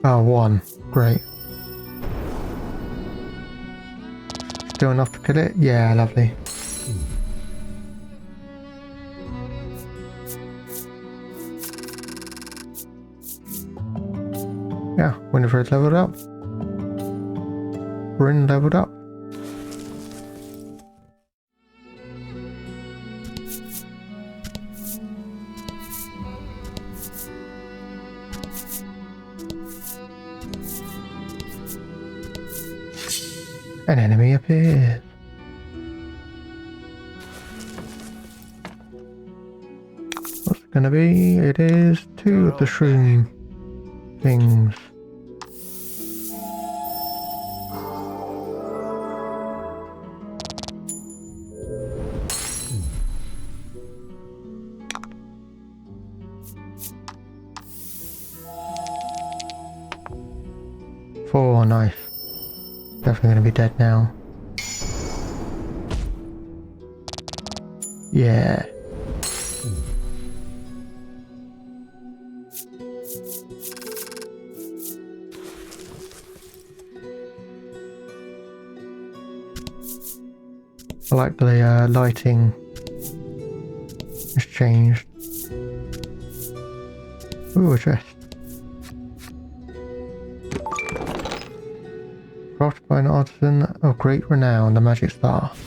Oh, 1. Great. Still enough to kill it? Yeah, lovely. Yeah, Winifred's leveled up. Bryn leveled up. An enemy appears. What's it gonna be? It is 2 of the shroom things. Four, nice. Definitely gonna be dead now. Yeah. I like the lighting has changed. Ooh, a chest. Crafted by an artisan of great renown, the magic staff.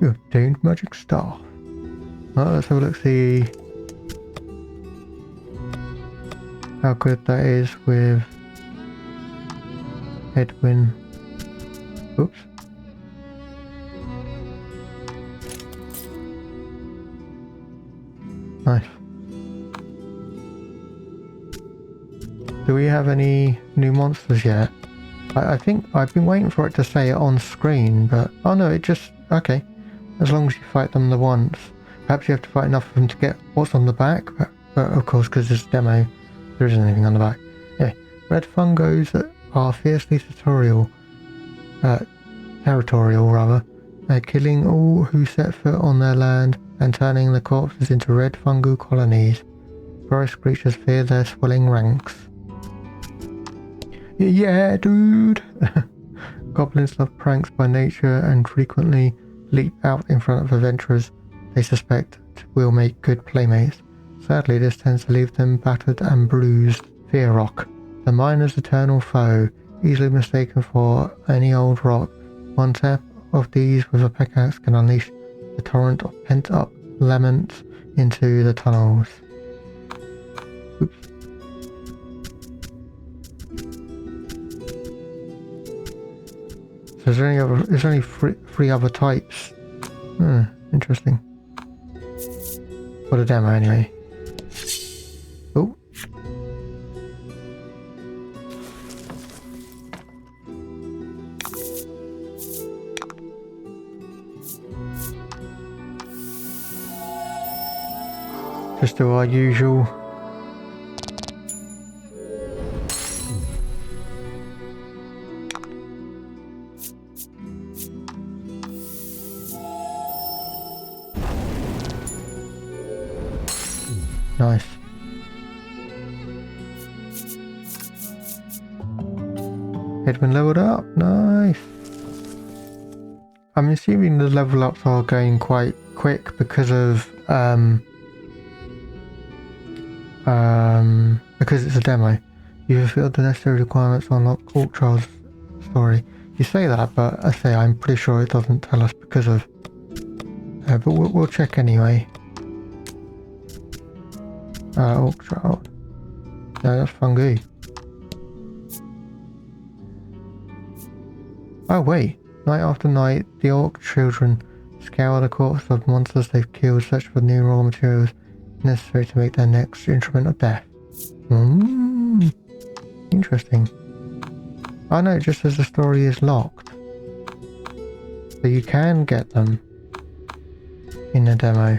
You obtained magic staff. Well, let's have a look, see how good that is with Edwin. Oops. Nice. Do we have any new monsters yet? I think I've been waiting for it to say it on screen, but... Oh no, it just... Okay. As long as you fight them the once. Perhaps you have to fight enough of them to get what's on the back, but of course, because this demo, there isn't anything on the back. Yeah. Red fungos are fiercely territorial, killing all who set foot on their land and turning the corpses into red fungal colonies. Forest creatures fear their swelling ranks. Yeah, dude! Goblins love pranks by nature and frequently leap out in front of adventurers they suspect will make good playmates. Sadly, this tends to leave them battered and bruised. Fearrock, the miner's eternal foe, easily mistaken for any old rock. One tap of these with a pickaxe can unleash the torrent of pent-up laments into the tunnels. Oops. So there's only three other types. Interesting. For the demo anyway. Oh. Just do our usual. Nice. It's been leveled up. Nice. I'm assuming the level ups are going quite quick because of because it's a demo. You fulfilled the necessary requirements to unlock Orc Trials story. You say that, but I'm pretty sure it doesn't tell us because of. But we'll check anyway. Orc Trial. No, that's fungi. Oh wait. Night after night, the Orc children scour the corpses of monsters they've killed, search for new raw materials necessary to make their next instrument of death. Interesting. Oh no, it just says the story is locked. So you can get them in the demo.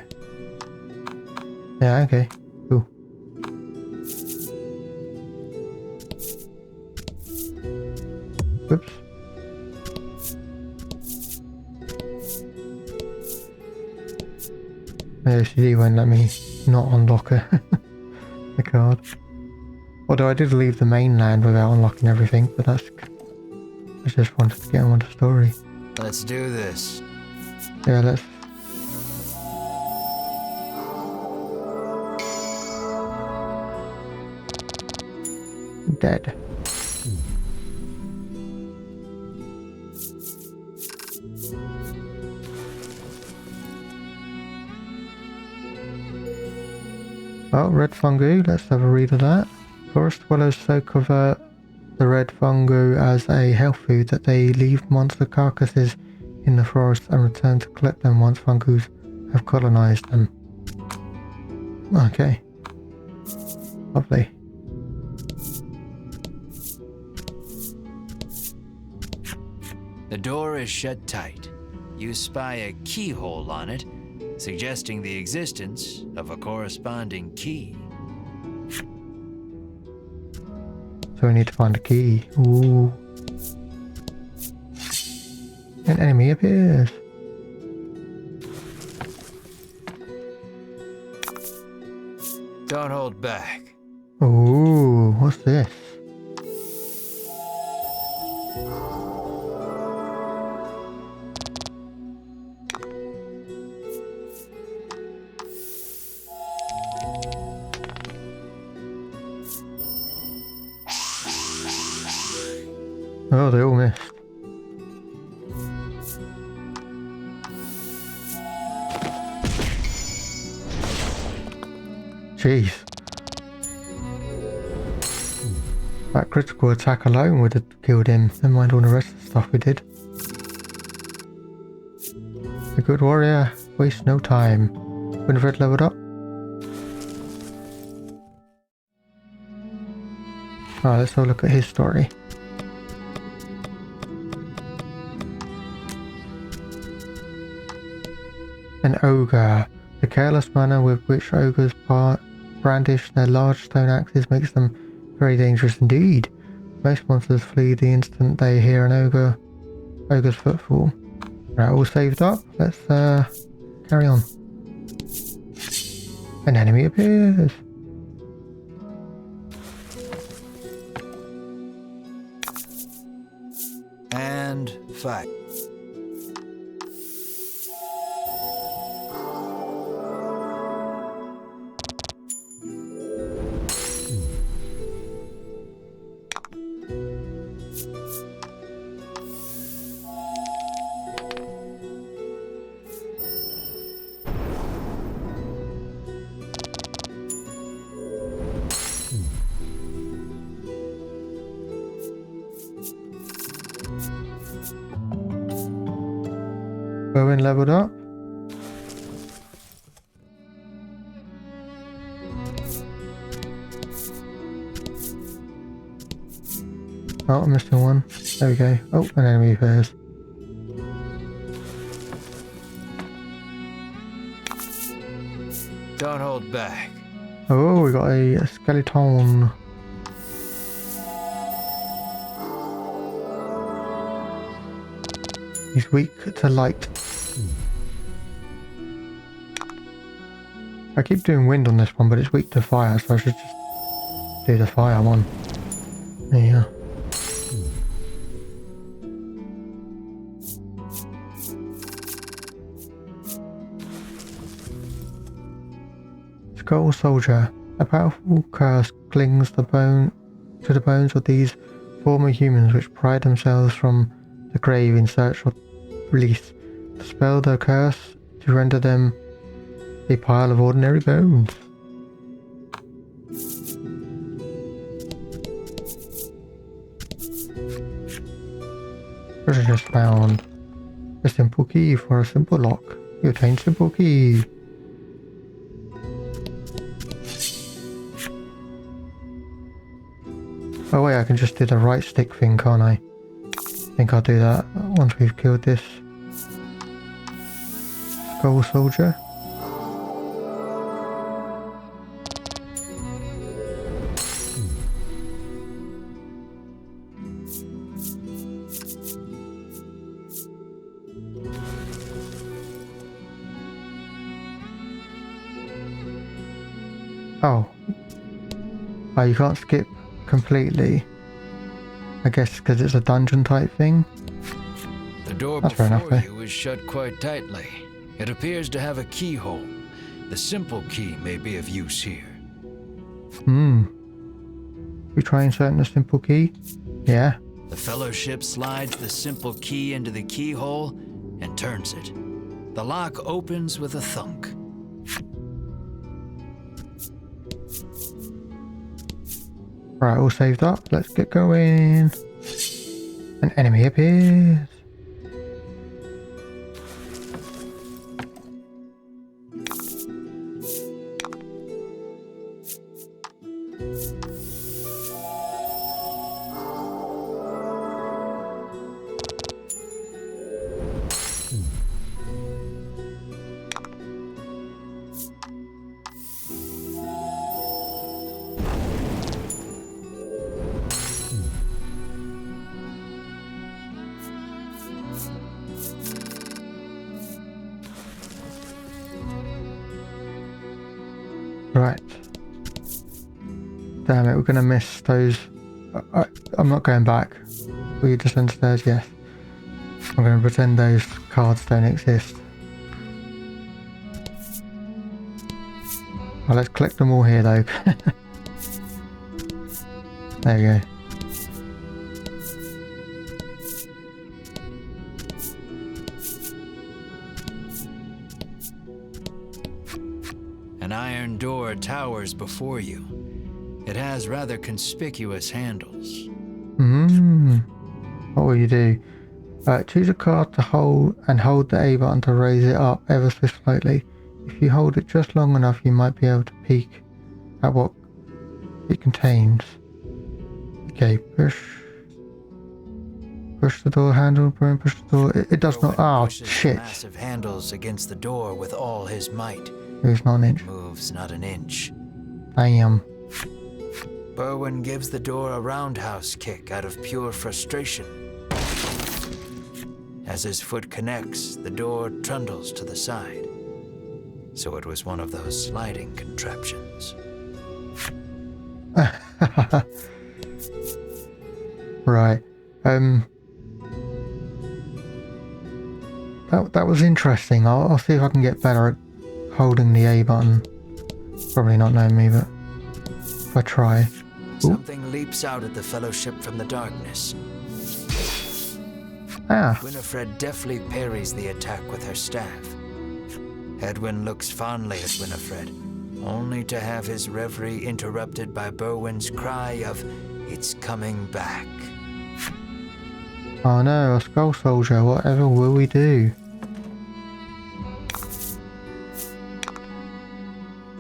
Yeah, okay. Cool. Whoops. My OCD won't let me not unlock the card. Although I did leave the mainland without unlocking everything, but I just wanted to get on with the story. Let's do this. Yeah, let's... Dead. Oh, red fungi, let's have a read of that. Forest dwellers so cover the red fungi as a health food that they leave monster carcasses in the forest and return to collect them once fungus have colonized them. Okay. Lovely. The door is shut tight. You spy a keyhole on it, suggesting the existence of a corresponding key. So we need to find a key. Ooh. An enemy appears. Don't hold back. Ooh, what's this? Oh, they all missed. Jeez. That critical attack alone would have killed him. Never mind all the rest of the stuff we did. A good warrior wastes no time. Winifred leveled up. Alright, let's have a look at his story. An ogre. The careless manner with which ogres brandish their large stone axes makes them very dangerous indeed. Most monsters flee the instant they hear an ogre's footfall. Right, all saved up. Let's carry on. An enemy appears. And fight. Bowen leveled up. Oh, I'm missing one. There we go. Oh, an enemy appears. Don't hold back. Oh, we got a skeleton. He's weak to light. I keep doing wind on this one, but it's weak to fire, so I should just do the fire one. There you go. Skull Soldier. A powerful curse clings to the bones of these former humans which pride themselves from the grave in search of release. Dispel the curse to render them a pile of ordinary bones. Treasure just found. A simple key for a simple lock. You obtain simple key. Oh wait, I can just do the right stick thing, can't I? I think I'll do that once we've killed this Skull Soldier. Oh. Oh, you can't skip completely. I guess because it's a dungeon type thing. The door That's fair before enough, you is shut quite tightly. It appears to have a keyhole. The simple key may be of use here. We try inserting the simple key? Yeah. The Fellowship slides the simple key into the keyhole and turns it. The lock opens with a thunk. Right, all saved up. Let's get going. An enemy appears. Right. Damn it, we're gonna miss those. I'm not going back. Will you descend stairs? Yes. I'm gonna pretend those cards don't exist. Well, let's collect them all here though. There you go. An iron door towers before you. It has rather conspicuous handles. What will you do? Choose a card to hold and hold the A button to raise it up ever so slightly. If you hold it just long enough, you might be able to peek at what it contains. Okay, push the door handle, push the door. It does not. Berwin Oh, pushes the shit. massive handles against the door with all his might. It's not an inch. Moves not an inch. Damn. Berwin gives the door a roundhouse kick out of pure frustration. As his foot connects, the door trundles to the side. So it was one of those sliding contraptions. Right. That was interesting. I'll see if I can get better at holding the A button. Probably not knowing me, but if I try. Something leaps out at the Fellowship from the darkness. Ah. Winifred deftly parries the attack with her staff. Edwin looks fondly at Winifred, only to have his reverie interrupted by Berwin's cry of, "It's coming back." Oh no, a skull soldier, whatever will we do?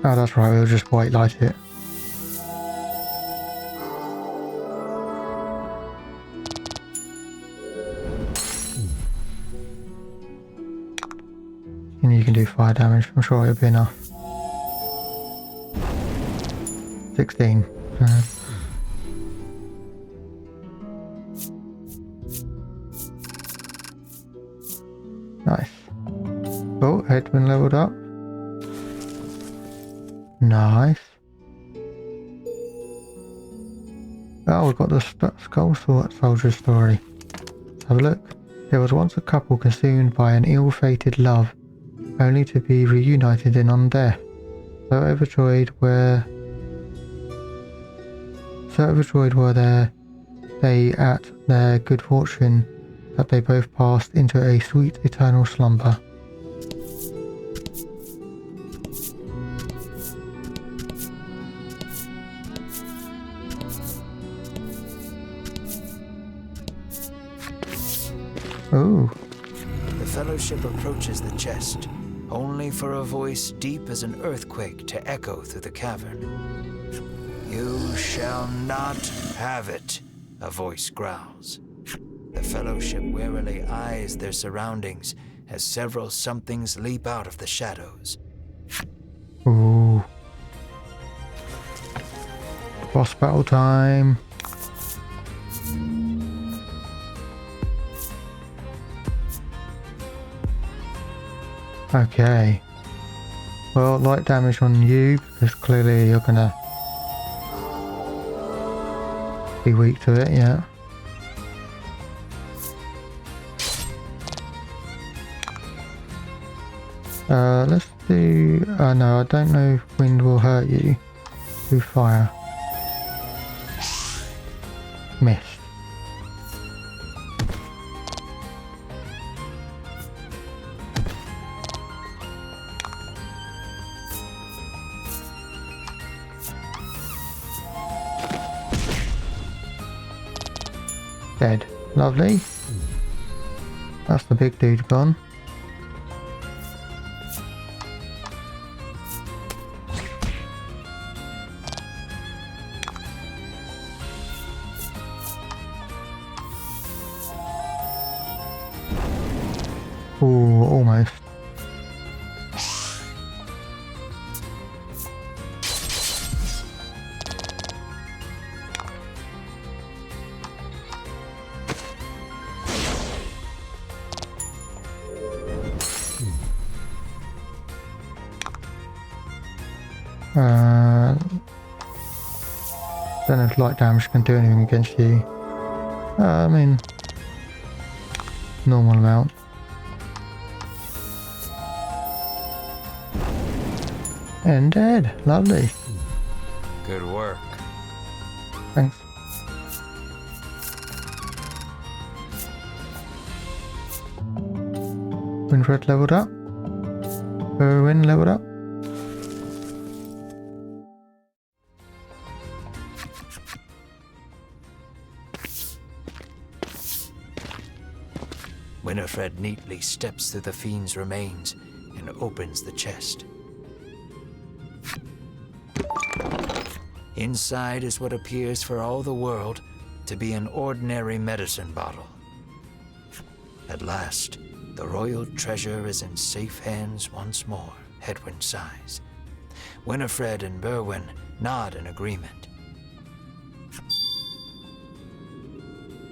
Oh, that's right, we'll just white light it. And you can do fire damage, I'm sure it'll be enough. 16. Nice. Oh, Edwin leveled up. Nice. Oh, we've got the skull soldier story. Let's have a look. There was once a couple consumed by an ill-fated love, only to be reunited in undeath. So overjoyed were they at their good fortune that they both passed into a sweet eternal slumber. Oh. The Fellowship approaches the chest, only for a voice deep as an earthquake to echo through the cavern. "You shall not have it," a voice growls. The Fellowship warily eyes their surroundings as several somethings leap out of the shadows. Ooh. Boss battle time. Okay. Well, light damage on you, because clearly you're gonna be weak to it, yeah. Let's do... no, I don't know if wind will hurt you. Do fire. Miss. Dead. Lovely. That's the big dude gone. Ooh, almost. Don't know if light damage can do anything against you. I mean, normal amount. And dead. Lovely. Good work. Thanks. Winifred leveled up. Berwin leveled up. Winifred neatly steps through the fiend's remains and opens the chest. Inside is what appears for all the world to be an ordinary medicine bottle. At last, the royal treasure is in safe hands once more, Hedwyn sighs. Winifred and Berwin nod in agreement.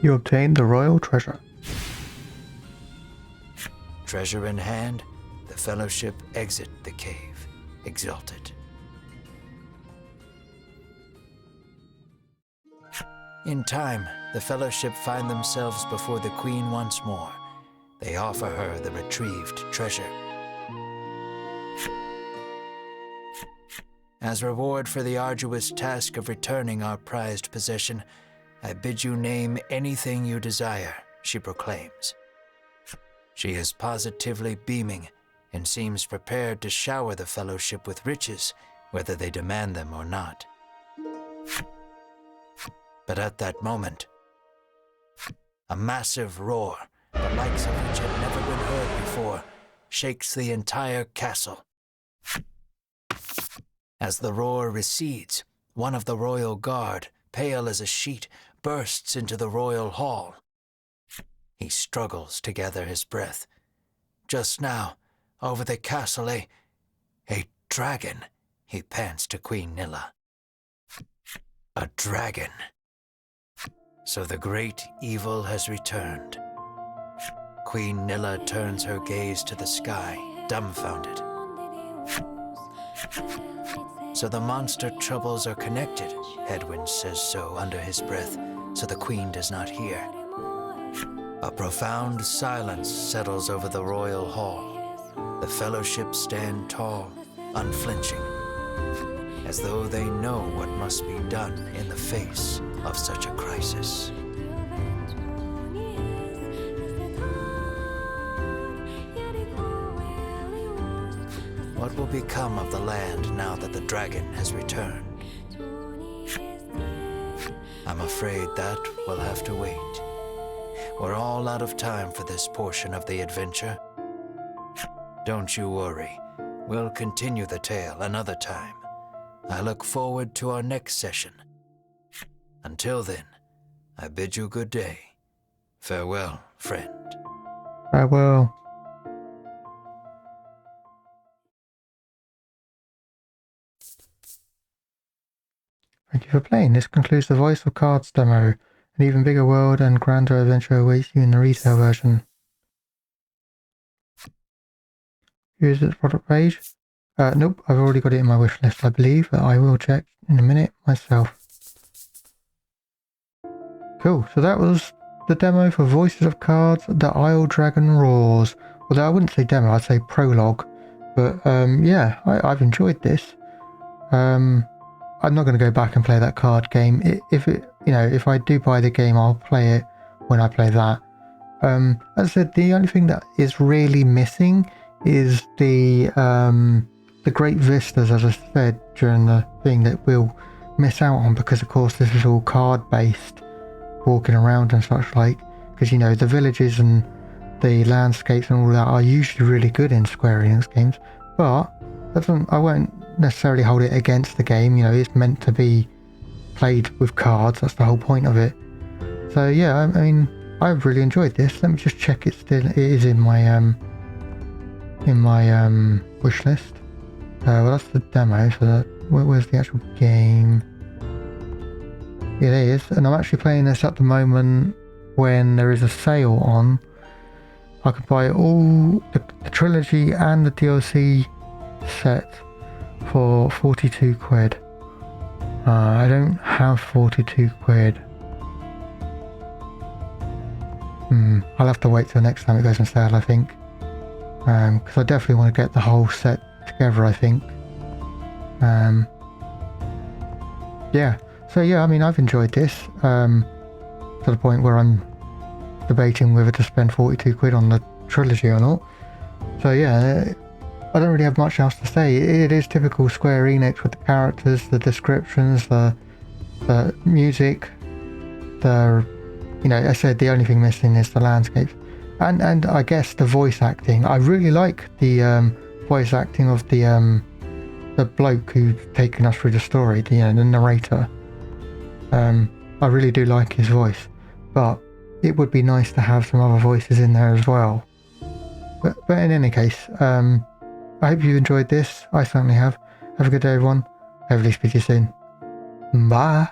You obtained the royal treasure. Treasure in hand, the Fellowship exit the cave, exulted. In time, the Fellowship find themselves before the Queen once more. They offer her the retrieved treasure. As reward for the arduous task of returning our prized possession, I bid you name anything you desire, she proclaims. She is positively beaming and seems prepared to shower the Fellowship with riches, whether they demand them or not. But at that moment, a massive roar, the likes of which had never been heard before, shakes the entire castle. As the roar recedes, one of the royal guard, pale as a sheet, bursts into the royal hall. He struggles to gather his breath. Just now, over the castle, a dragon, he pants to Queen Nilla. A dragon. So the great evil has returned. Queen Nilla turns her gaze to the sky, dumbfounded. So the monster troubles are connected, Hedwyn says so under his breath, so the Queen does not hear. A profound silence settles over the royal hall. The Fellowship stand tall, unflinching, as though they know what must be done in the face of such a crisis. What will become of the land now that the dragon has returned? I'm afraid that will have to wait. We're all out of time for this portion of the adventure. Don't you worry. We'll continue the tale another time. I look forward to our next session. Until then, I bid you good day. Farewell, friend. Farewell. Thank you for playing. This concludes the Voice of Cards demo. An even bigger world and grander adventure awaits you in the retail version. Here's the product page. Nope, I've already got it in my wish list, I believe, but I will check in a minute myself. Cool, so that was the demo for Voices of Cards, The Isle Dragon Roars. Although I wouldn't say demo, I'd say prologue. But yeah, I've enjoyed this. I'm not going to go back and play that card game. If I do buy the game, I'll play it when I play that. As I said, the only thing that is really missing is the great vistas, as I said during the thing, that we'll miss out on because, of course, this is all card based, walking around and such like. Because the villages and the landscapes and all that are usually really good in Square Enix games, but I won't necessarily hold it against the game. It's meant to be played with cards. That's the whole point of it. So yeah, I mean, I've really enjoyed this. Let me just check it is in my wish list. Well, that's the demo. So where's the actual game? It is, and I'm actually playing this at the moment when there is a sale on. I could buy all the trilogy and the DLC set for 42 quid. I don't have 42 quid. I'll have to wait till next time it goes on sale, I think. Because I definitely want to get the whole set together, I think. Yeah. So yeah, I mean, I've enjoyed this. To the point where I'm debating whether to spend 42 quid on the trilogy or not. So yeah, I don't really have much else to say. It is typical Square Enix with the characters, the descriptions, the music, I said the only thing missing is the landscapes. And I guess the voice acting. I really like the voice acting of the bloke who's taken us through the story, the narrator. I I really do like his voice, but it would be nice to have some other voices in there as well. But in any case, I hope you enjoyed this. I certainly have. Have a good day, everyone. Hopefully speak to you soon. Bye.